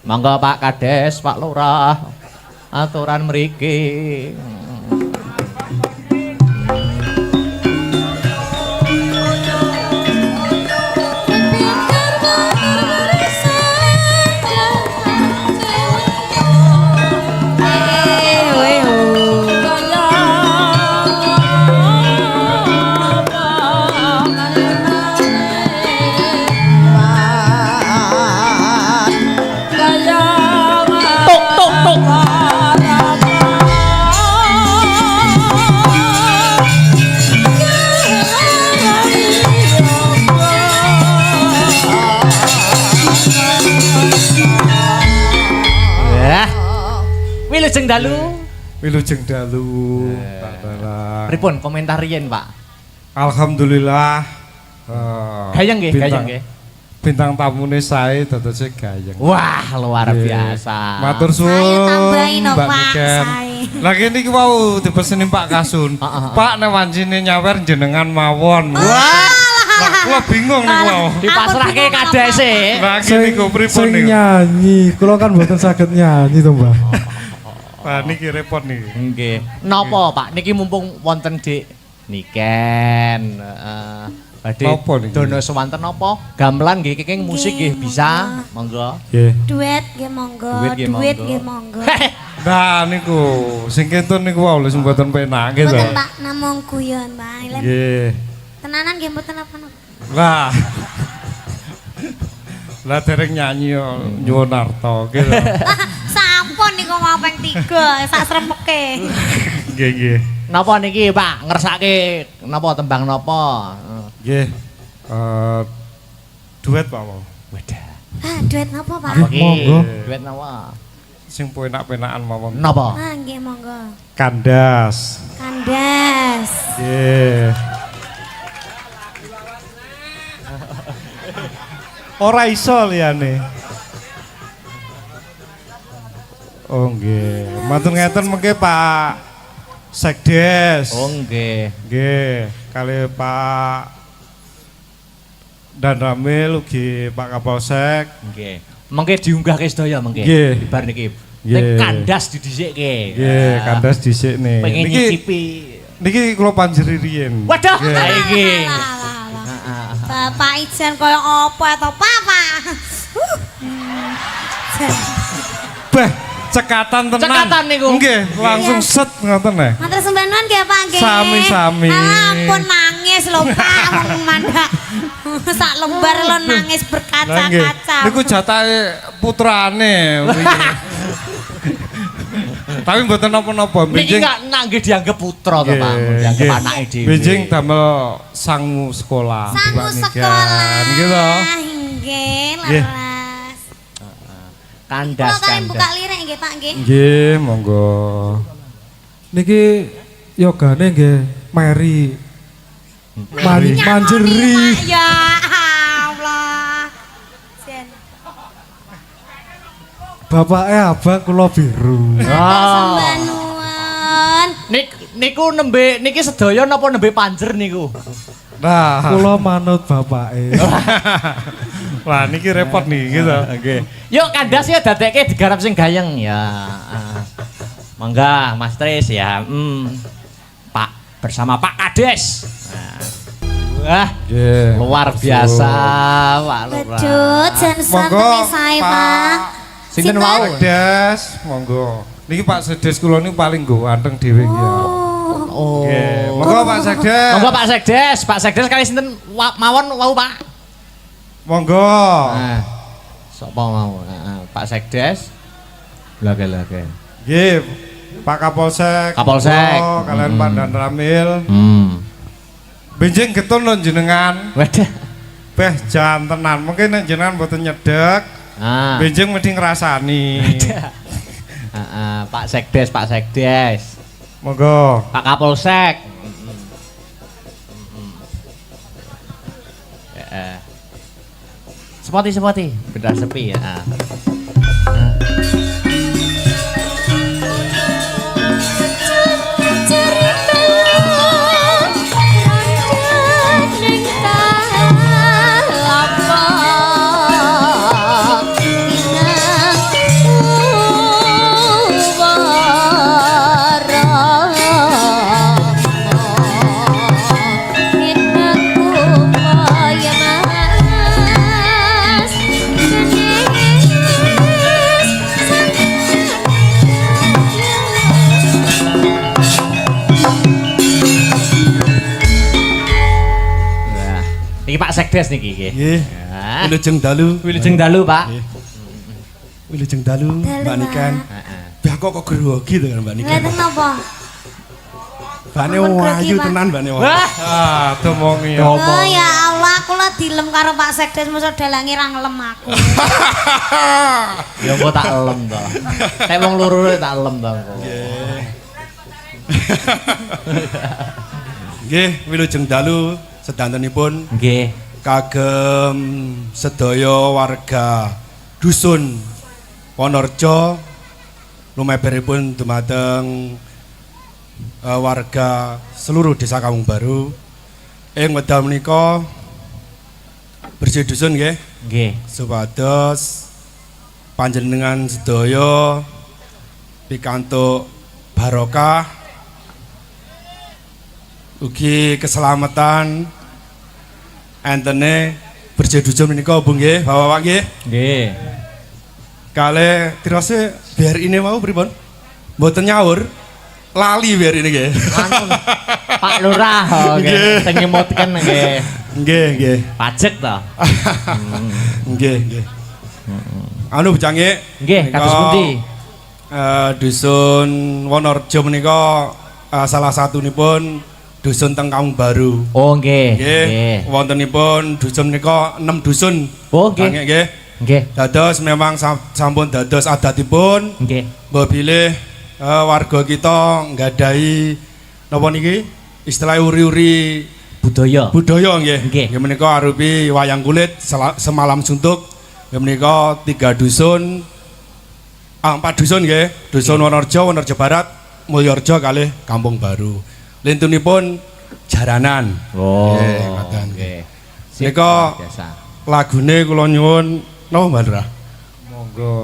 Monggo Pak Kades, Pak Lurah. Aturan mriki. Tuk tuk tuk. Wah. Wilujeng dalu. Wilujeng dalu. Pak Dala. Pripun komentar riyen, Pak? Alhamdulillah. Gayeng nggih, gayeng nggih. Bintang tamune sae dadose gayeng. Wah, luar Nggih. biasa. Matur Saya suwun. tambahin no, Mbak Pak, Niken. sae. Lagi niki wau dipeseni Pak Kasun. Pak nek wancine nyawer jenengan mawon. Wah. Lah kula bingung niku wau. Dipasrahke kadese. Lagi niku pripun Sing niku? nyanyi, kula kan mboten saged nyanyi to, Mbah. Wah niki repot niki. Nggih. Napa, Pak? Niki mumpung wonten Dik Niken, badhe Napa niki? Dono Swanten napa? Gamelan nggih kenging musik nggih bisa. Monggo. Nggih. Duet nggih monggo. Duet nggih Duet monggo. nggih monggo. Nah niku sing kentun niku wau lho sing mboten penak gitu. Mboten Pak, namung guyon, Pak. Lem Nggih. tenanan nggih mboten apa-apa. Lah. Lah dereng nyanyi yo nyuwun arta gitu. Sampun niku mau ping 3 sak sremeke. Nggih nggih. Napa niki, Pak? Ngersake napa tembang napa? Nggih. Duet Pak mau. Wadah. Duet napa, Pak? Apa ki? Monggo. Duet napa? Sing penak-penakan mawon. Napa? Nggih monggo. Kandas. Kandas. Nggih. Ora iso liyane. Oh nggih. Matur ngeten mengke Pak Sekdes. Oh nggih. Nggih, kali Pak Dan Ramil ugi Pak Kapolsek. Nggih. Mengke diunggahke sedaya mengke. Nggih. Bar niki. Nggih. Nek kandas didhisikke. Nggih, kandas dhisik nih. Pengen Niki nyicipi. niki kula panjeri riyen. Waduh, Nggih. ha iki. Bapak ijen kaya apa to, Papa? Bah, cekatan tenan. Cekatan niku. Nggih, langsung set ngoten neh. Matur sembah nuwun nggih Pak nggih. Sami-sami. Ampun nangis lho Pak, wong mandak. Sak lembar lo nangis Lah nggih, berkaca-kaca. niku jatahe putrane. Tapi mboten napa-napa, Niki benjing. nak nggih dianggap putra to, Nggih, Pak. Dianggap nggih. anake dhewe. Benjing damel sangu sekolah. Sangu Mbak Niken. sekolah. Nggih to? Nggih, Nggih. leres. Kandas Kula kali buka kandas. lirik nggih Pak nggih. Nggih, monggo. Niki yogane nggih Mary. Manjeri. Pak, ya Allah. Jen. Bapake abang kula biru. Sembah nuwun. Niku nembe niki sedaya napa nembe panjer niku? Nah, Kula manut bapake. wah niki repot nih gitu. Oke. Yuk kandas ya dadekke digarap sing gayeng ya. Mangga Mas Tris ya. Pak bersama Pak Kades. Nah. Wah, Nggih. luar biasa Pak Lurah. Bedut jan santune sae, Pak. Sinten wau? Sedes, monggo. Niki Pak Sedes kula niku paling ganteng dhewe iki ya. Oh. Nggih, monggo Pak Sedes. Monggo Pak Sekdes. Pak Sekdes kali sinten mawon wau Pak? Monggo. Nah. Sapa mau? Pak Sekdes. Lage. Nggih, Pak Kapolsek. Kapolsek. monggo, kalian Pak Dan Ramil. Benjing getun lho jenengan. Wadah. Beh jan tenan. Mungkin nek jenengan mboten nyedek, benjing mesti ngrasani. Pak Sekdes. Monggo. Pak Kapolsek. Sepoti. Beda sepi ya. Iki Pak Sekdes niki nggih. Nggih. Wilujeng dalu. Wilujeng dalu, Pak. Wilujeng dalu, Mbak Niken. Bah kok grogi to Mbak Niken. Ngeten napa? Bane Ampun, grogi, wayu Pak. tenan Mbane. Wah, Domongi ya. Oh ya Allah, kula dilem karo Pak Sekdes mosok dalange ra ngelem aku. ya engko tak elem to. Nek wong loro tak elem to engko. Nggih, wilujeng dalu sedantenipun Nggih. kagem sedaya warga dusun Wonorejo lumeberipun dumateng warga seluruh desa Kampung Baru ing wekdal menika bersih dusun nggih Nggih. supados panjenengan sedaya pikantuk barokah ugi keselamatan entene bersih dusun menika Bu nggih Bapak-bapak nggih Nggih. kalih tirose biar ini mau pripun mboten nyaur lali biar ini nggih Anu, Pak Lurah nggih sing nyemotken nggih. nggih Pajek to. nggih anu bucange Nggih, kados pundi? Dusun Wonorejo menika salah satunipun dusun teng Kampung Baru. Oh nggih. Nggih, wontenipun dusun menika 6 dusun. Oh nggih. Nggih. Nggih. Dados memang sampun dados adatipun Nggih. mbok bilih warga kita nggadahi napa niki istilah uri-uri Budaya. budaya nggih. Nggih. Nggih menika arupi wayang kulit semalam suntuk. Nggih menika 3 dusun 4 dusun nggih. Dusun Wonorejo, Wonorejo Barat, Mulyorejo kalih Kampung Baru. Lintunipun jaranan. Oh. Nggih, ngoten. Nggih. Nika Biasa. lagune kula nyuwun napa Mbak Lurah? Monggo.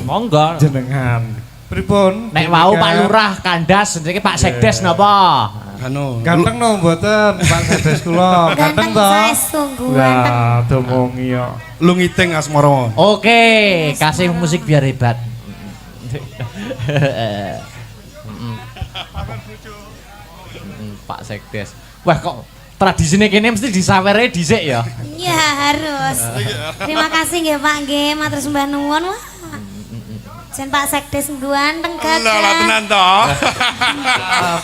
Monggo. Jenengan. Pripun? Nek wau Pak Lurah kandas niki Pak Sekdes napa? Anu Ganteng no mboten Pak Sedes kula. Ganteng to. saya sungguh ganteng. Lah, domongi ya. lungiting asmara. Oke, kasih musik biar hebat. Pak Sekdes. Wah kok tradisine kene mesti disawere dhisik ya. Ya harus. Terima kasih nggih Pak nggih, matur sembah nuwun. Wah. Jen Pak Sekdes ganteng Lah lah gagah. tenan to.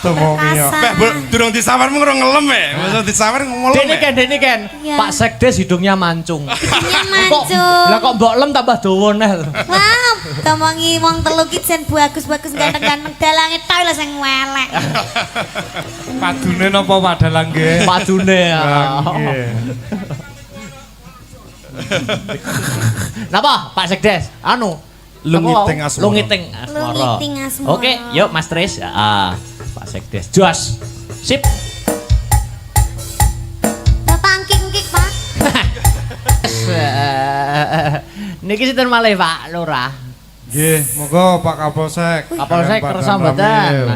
Domongi ya. Beh, durung disawarmu ngrung ngelem e. Masa disawar ngelem. Dene ken. Iya. Pak Sekdes hidungnya mancung. Hidungnya Kok- mancung. Lah kok mbok lem tambah dawa neh. Wah, tomongi wong telu ki jen bagus-bagus ganteng-ganteng dalange tok lho sing welek. Padune napa padalang nggih? Padune ya. Nggih. Napa Pak Sekdes? Anu Lungiting napa, asmara. Lungiting asmara. Lungiting asmara. Oke, yuk Mas Tris. Pak Sekdes. Jos. Sip. Niki sinten malih Pak Lurah? Nggih, monggo Pak Kapolsek. Kapolsek Kalian Pak kersa Dan mboten. Ramil.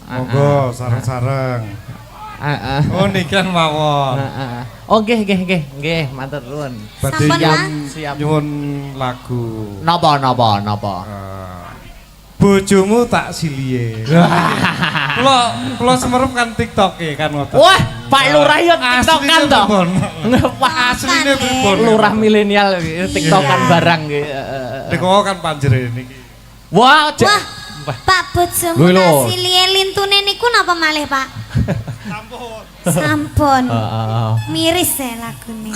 Monggo sareng-sareng. Heeh. Oh niken mawon. Oh nggih, matur nuwun. Badhe Sampun, Pak. Siap. nyuwun lagu. Napa? Bojomu tak silie. Kula semerep kan TikTok kan ngoten. Wah, Pak Lurah yo TikTokan to. Pak asline pripun? Lurah milenial TikTokan barang nggih. Niku kan panjere niki. Wah, Wah, Pak bojomu Lho, lho. nasi liye lintune niku napa malih, Pak? Sampun. Miris ya lagune.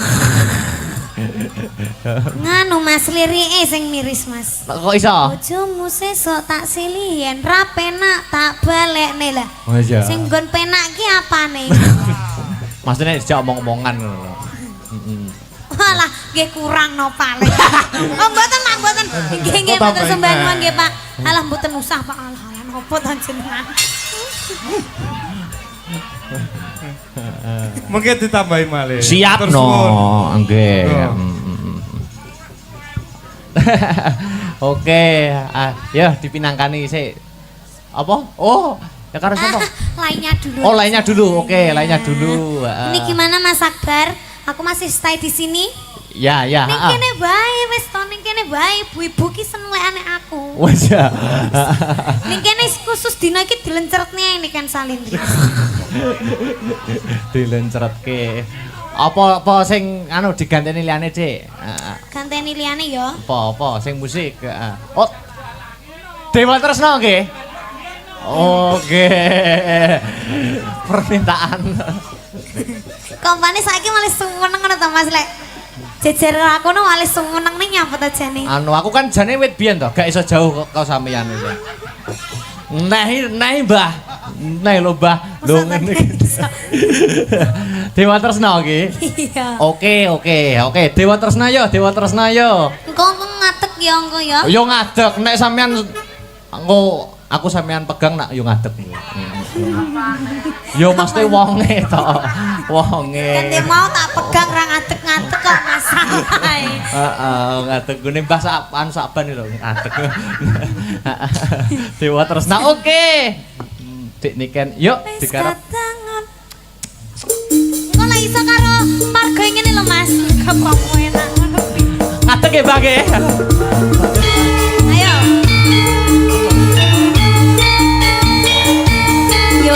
Nganu Mas lirike sing miris, Mas. Kok iso? Bojomu sesuk tak silihen, ra penak tak balekne lah. Oh iya. Sing nggon penak ki apane? Maksudnya dijak omong-omongan ngono. Walah, nggih kurang no paling. Oh, mboten Pak, mboten. Nggih, mboten sembahan nggih, Pak. Alah mboten usah, Pak. Alah, nopo to jenengan. Mungkin ditambahi malih. Siap Terus no, nuwun. nggih. Yo. Oke, ya dipinangkani sik. Apa? Oh, ya karo sapa? Lainnya dulu. Oh, lainnya dulu. Oke, lainnya dulu. Ini gimana Mas Akbar? Aku masih stay di sini. Ya. Ning kene bae wis to, ning kene bae ibu-ibu ki seneng lekane aku. Wes ya. Ning kene khusus dina iki dilenceretne ini kan salin. Dilencretke. Apa sing anu diganteni liyane, Dik? Ganteni liyane ya. Apa sing musik? Oh. Dewa Tresna nggih. Oke. Permintaan. Kompane saiki malah sumeneng ngono to Mas lek. Jejer aku no malah sumeneng ning nyapa to jane. Anu aku kan jane wit biyen to, gak iso jauh kok sampeyan iki. Nah, Mbah. Nah lho, Mbah. Lho ngene iki. Dewa Tresna iki. Iya. Oke. Dewa Tresna yo. Engko ngatek ya engko ya. Yo ngadeg nek sampean engko aku sampean pegang nak yo ngadeg. Yo mesti wonge to. Wonge. Ganti mau tak pegang ra ngadeg-ngadeg kok masalah. Heeh, ngadeg gune Mbah Saban lho ngadeg. Dewa Tresna oke. Dik niken yuk digarap. Kok lah iso karo marga ngene lho Mas. Kamu enak ngono kuwi. Ngadeg ya Mbah nggih. Ayo.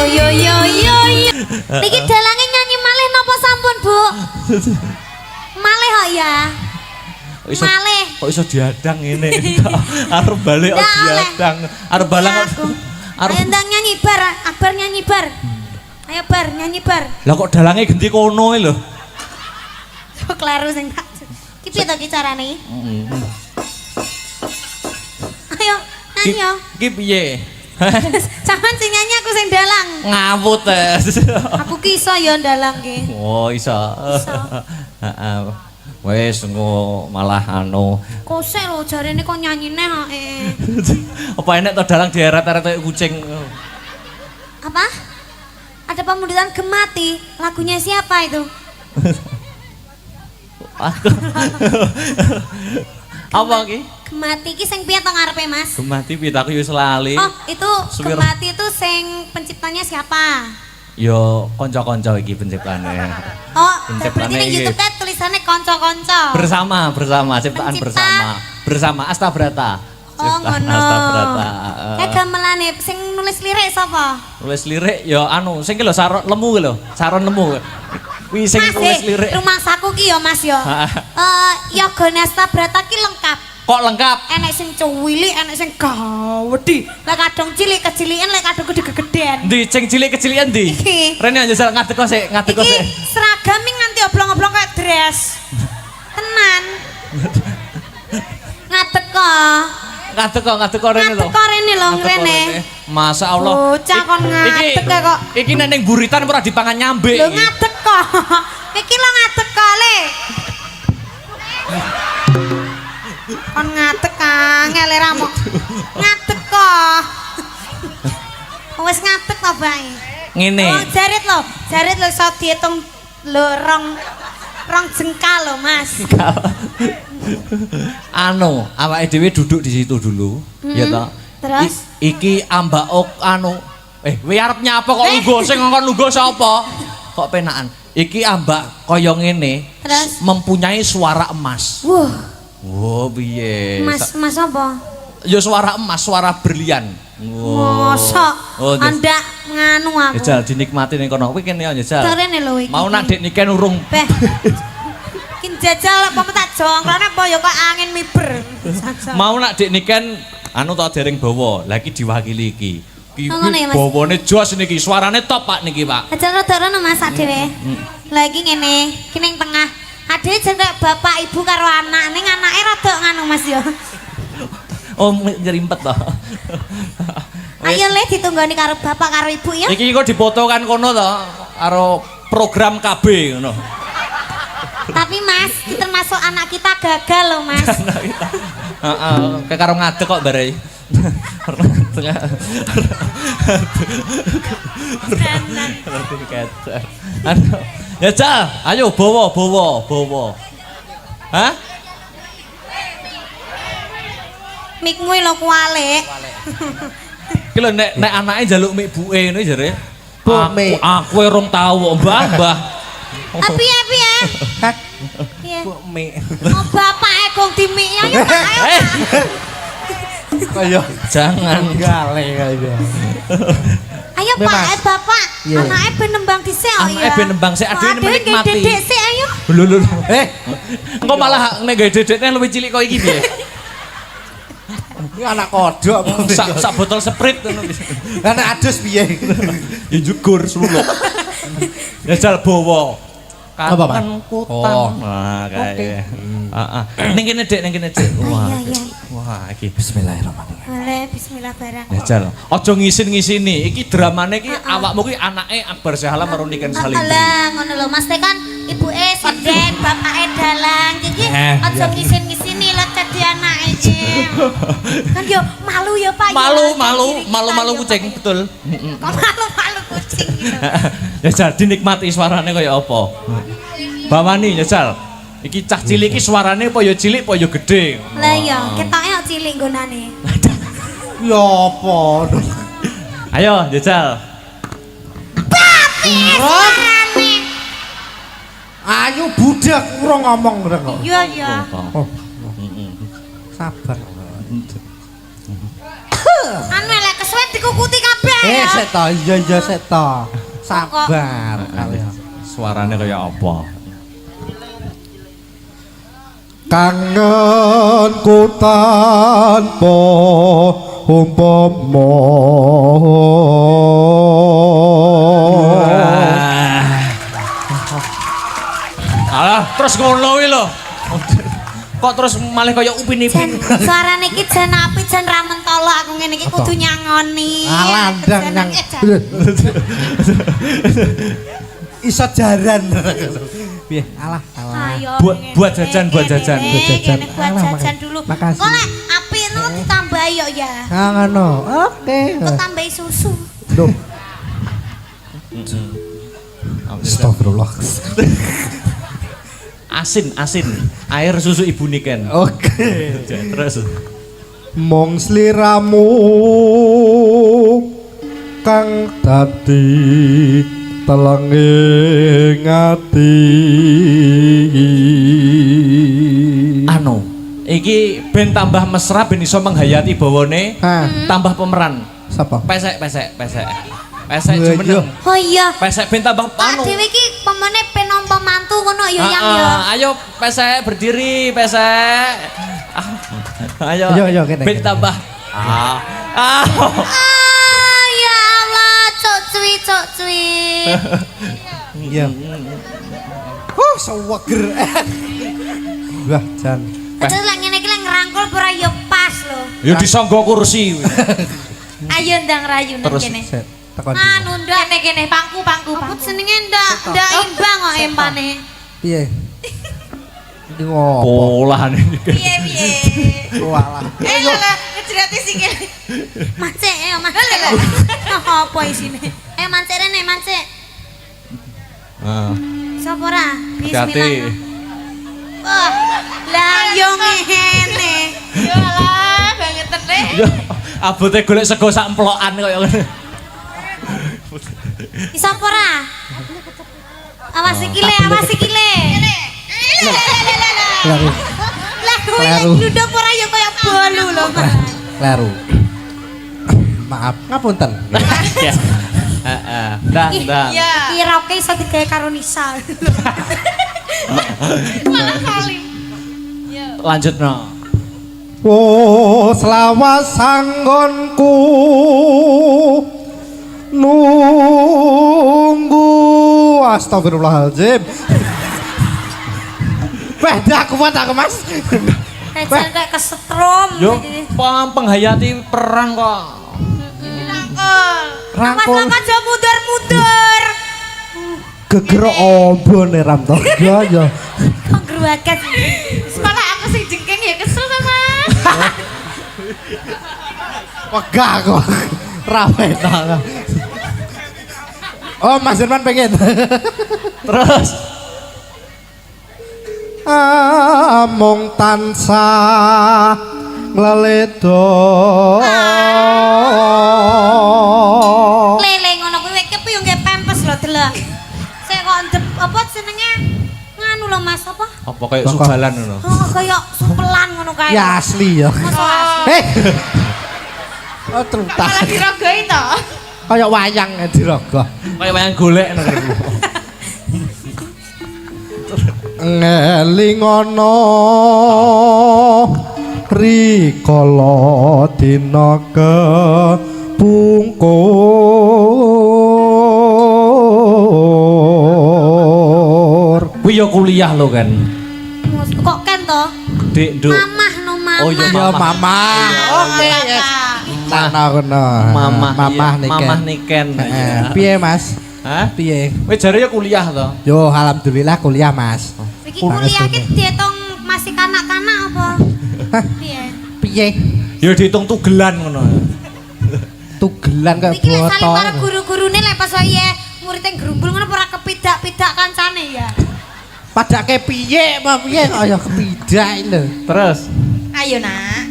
Yo. Niki dalange nyanyi malih napa sampun, Bu? Malih kok ya. Malih. Kok iso diadang ngene. Arep balik kok diadang. Arep balang kok. Ayo ndang nyanyi bar, Akbar nyanyi bar. Ayo bar, nyanyi bar. Lah kok dalange genti kono lho. Kok kleru sing tak. Ki piye to ki carane? Ayo, nyanyi yo. Iki piye? Sampeyan sing nyanyi aku sing dalang. Ngawut Aku ki iso ya dalang ki. Oh, iso. Heeh. Wes engko malah anu. Kosek lho jarene kok nyanyine hake. Apa enek to dalang dieret-eret kayak kucing. Apa? Ada pemuditan Gemati. Lagunya siapa itu? Aku. Apa iki? Gemati ki sing piye to ngarepe Mas? Gemati piye aku yo lali. Oh, itu Suwir. Gemati itu sing penciptanya siapa? Yo kanca-kanca iki penciptane. Oh, Penciptane berarti ning iki. YouTube kan tulisannya konco-konco. Bersama ciptaan Pencipta. bersama Astabrata. Oh, Ciptaan ngono. Astabrata. Gamelane sing nulis lirik sapa? Nulis lirik yo anu sing ki lho Saron Lemu ki lho, Saron Lemu. Kuwi sing Mas, nulis lirik. rumah saku ki ya Mas ya. Yoga Astabrata ki lengkap. Kok lengkap? Enek sing cuwili, enek sing gawedi. Lek kadang cilik kecilikan, lek kadang gede-gedean. Ndi sing cilik kecilian ndi? Iki. Rene aja ngadeg kok sik, ngadeg kok Iki sik. seragam nganti oblong-oblong kayak dress. Tenan. Ngadeg kok. Ngadeg kok rene lho. Ngadeg kok rene lho, Ngadeg kok rene. Masya Allah. Bocah kon ngadeg kok. Iki nek ning buritan ora dipangan nyambe. Lho ngadeg kok. Iki lho ngadeg kok, Le. Kon ngadeg angel ramu. Ngadeg kok. Wis ngadeg to bae. Ngene. Oh, jarit lho iso diitung lho rong jengkal lho, Mas. Anu, awake dhewe duduk di situ dulu, ya toh. Terus? Iki ambaok anu. Kowe arep nyapa kok lungguh sing ngongkon lungguh sapa? Kok penaan. Iki ambak kaya ngene, Terus? mempunyai suara emas. Wah, Oh, piye? Mas apa? Ya suara emas, suara berlian. Mosok Oh, anda nganu aku. Jajal dinikmati ning kono. Kuwi kene ya jajal. Terene lho iki. Mau nak dek niken urung. Beh. Kin jajal apa tak jongkrone apa ya kok angin miber. Jajal. Mau nak dek niken anu ta dereng bawa. Lah iki diwakili iki. Iki Oh, ngono ya, Mas? bawane jos niki, suarane top Pak niki, Pak. Jajal rada-rada Mas adewe. Lagi ngene, ki ning tengah. Adewe jeneng bapak ibu karo anak, ning anake rada nganu Mas ya. Oh, nyerimpet toh. Ayo le ditunggoni karo bapak karo ibu ya. Iki kok dipoto kan kono to karo program KB ngono. Tapi Mas, ki termasuk anak kita gagal loh Mas. Heeh, kayak karo ngadeg kok bare. Anu, ya Cal, ayo bawa. Hah? Mikmu lho kualik. Ki lho nek anake njaluk mik buke ngono jare. Mik. Aku rong tau, Mbah. Tapi ya piye? Piye? Mik. Oh bapake gong dimiki ayo Pak ayo. Kaya Jangan. gale kaya. Ayo Pak, bapak. Anake ben nembang dhisik oh ya. Anake ben nembang sik, adewe menikmati. Adewe dedek sik ayo. Lho. Engko malah nek gawe dedekne luwih cilik kok iki piye? Iki anak kodok apa? Sak botol Sprite ngono. Anak adus piye? Ya jugur suluk. Ya jal bawa. Apa, Pak? Kutan. Nah, kayak. Heeh. Ning kene Dik, Wah. Iya. Wah, iki Bismillahirrahmanirrahim. Boleh bismillah barang. ya jal. Aja ngisin-ngisini. Iki dramane iki awakmu ki anake Akbar Sahala karo Niken Salindri. Alah ngono lho Mas kan ibuke sinden, bapake dalang. Iki aja ngisin-ngisini lho dadi anake iki. Kan yo malu ya Pak. Malu kucing betul. Kok malu kucing gitu. Ya jal dinikmati suarane kaya apa. Bawani ya jal. Iki cah cilik iki suarane apa ya cilik apa ya gedhe. Lah iya, ketoke kok cilik nggonane. Ya apa? Ayo jajal. Ayo budak ora ngomong kok. Iya. Sabar. Anu elek kesuwen dikukuti kabeh ya. Sik to, iya sik to. Sabar kalian. Suarane kaya apa? Kangenku tanpa umpama Alah, terus ngono kuwi lho. Kok terus malah kaya upin-ipin. Suarane iki jan apik jan ra mentolo aku ngene iki kudu nyangoni. alandang nang iso jaran. Piye? Alah. Ayo. Buat jajan. Buat jajan Alah, dulu. makasih. Kok lek apik no ditambah yo ya. Ngono. Oke. Kok tambahi susu. Duh. Astagfirullah. Asin. Air susu ibu Niken. Oke. Terus Mong sliramu kang dadi telenging ati. anu, iki ben tambah mesra ben iso menghayati bawane, tambah pemeran. Sapa? Pesek jumeneng. Oh iya. Pesek ben tambah Pak anu. dhewe iki pemene pen nampa mantu ngono ya yang ya. Ayo pesek berdiri, pesek. Ayo. Ayo, kene. Ben tambah. Ah ya Allah, cok cuy. Iya. Seweger. Wah, jan. Terus lek ngene iki lek ngrangkul ora ya pas lho. Ya disangga kursi. Ayo ndang rayu nang Terus, kene. Tekan. Anu ndak kene pangku. Apa jenenge ndak imbang kok empane. Piye? Iki ngopo? Polah nih. Piye. Walah. Lah ngejrati sikil. Mancek ya, Mas. Apa isine? Mancek rene, mancek. Sapa ora? Hati-hati. Wah, lah yo ngene. Yo alah, banget deh. Yo, abote golek sego sak emplokan kaya ngene. Iso apa ora? Awas iki le, awas iki le. Kleru. Lah kowe Kleru. duduk ora ya kaya bolu lho, Mas. Kleru. Maaf, ngapunten. Ya. Heeh. Ndang. Iya. Iki roke iso digawe karo Nisa. Malah salim. Lanjut no. Oh, selawas sanggonku nunggu. Astagfirullahaladzim. Beda kuat aku Mas. Kayak kayak kesetrum. Yo, penghayati perang kok. Rangkul Mas aja muter-muter. geger ombone ram to. Ya ya. Kok gruaket. Malah aku sing jengking ya kesel sama. Wegah kok. Rawe to. Oh, Mas Jerman pengen. Terus Amung tansah ngleledo. Lele ngono kuwi iki yo nggih pempes lho delok. Sik kok ndep apa jenenge nganu lho Mas apa? apa kayak subalan ngono. Oh kaya supelan ngono kae. Ya asli ya. Masa asli. Oh, trutas. Malah dirogoi to. Kayak wayang dirogoh. Kayak wayang golek ngono. Ngelingono rikala dina kepungkur. Kuwi yo kuliah lo kan. Kok ken to? Dik, Nduk. Mamah no mamah. Oh iya, Ya mama. Oke, yes. Tanah kono. Mamah Mamah iya, niken. Mamah niken. Piye, Mas? Hah? Piye? Wis jare yo kuliah to. Yo, alhamdulillah kuliah, Mas. Iki kuliah iki diitung masih kanak-kanak apa? Piye? Piye? Yo diitung tugelan ngono. Tugelan kayak Iki lek saling karo botol. guru-gurune lek pas wae murid yang gerumbul ngono ora kepidak-pidak kancane ya. Padake piye, Mbak piye kaya kepidak lho. Terus Ayo nak.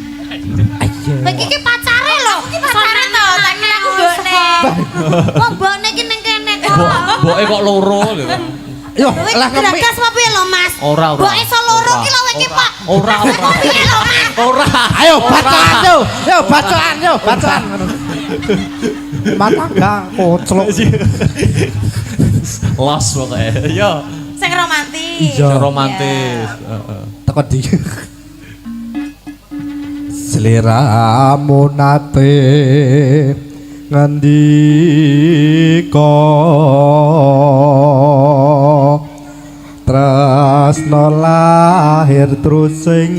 Ayo. Lek iki pacare lho. Iki pacare to, tak kira aku mbokne. Kok mbokne iki ning kene kok. boke kok loro lho. Yo, Kowe lah ngemik. geragas apa piye lho, Mas? Ora. Mbok iso loro ki lho iki, Pak. Ora. Piye lho, Mas? Ora. Ayo bacoan yo. Yo bacoan yo, bacoan. Mata enggak koclok. Los pokoknya. Yo. Sing romantis. Iya. Romantis. Heeh. Teko di. Seliramu nate ngendika tresno lahir terus sing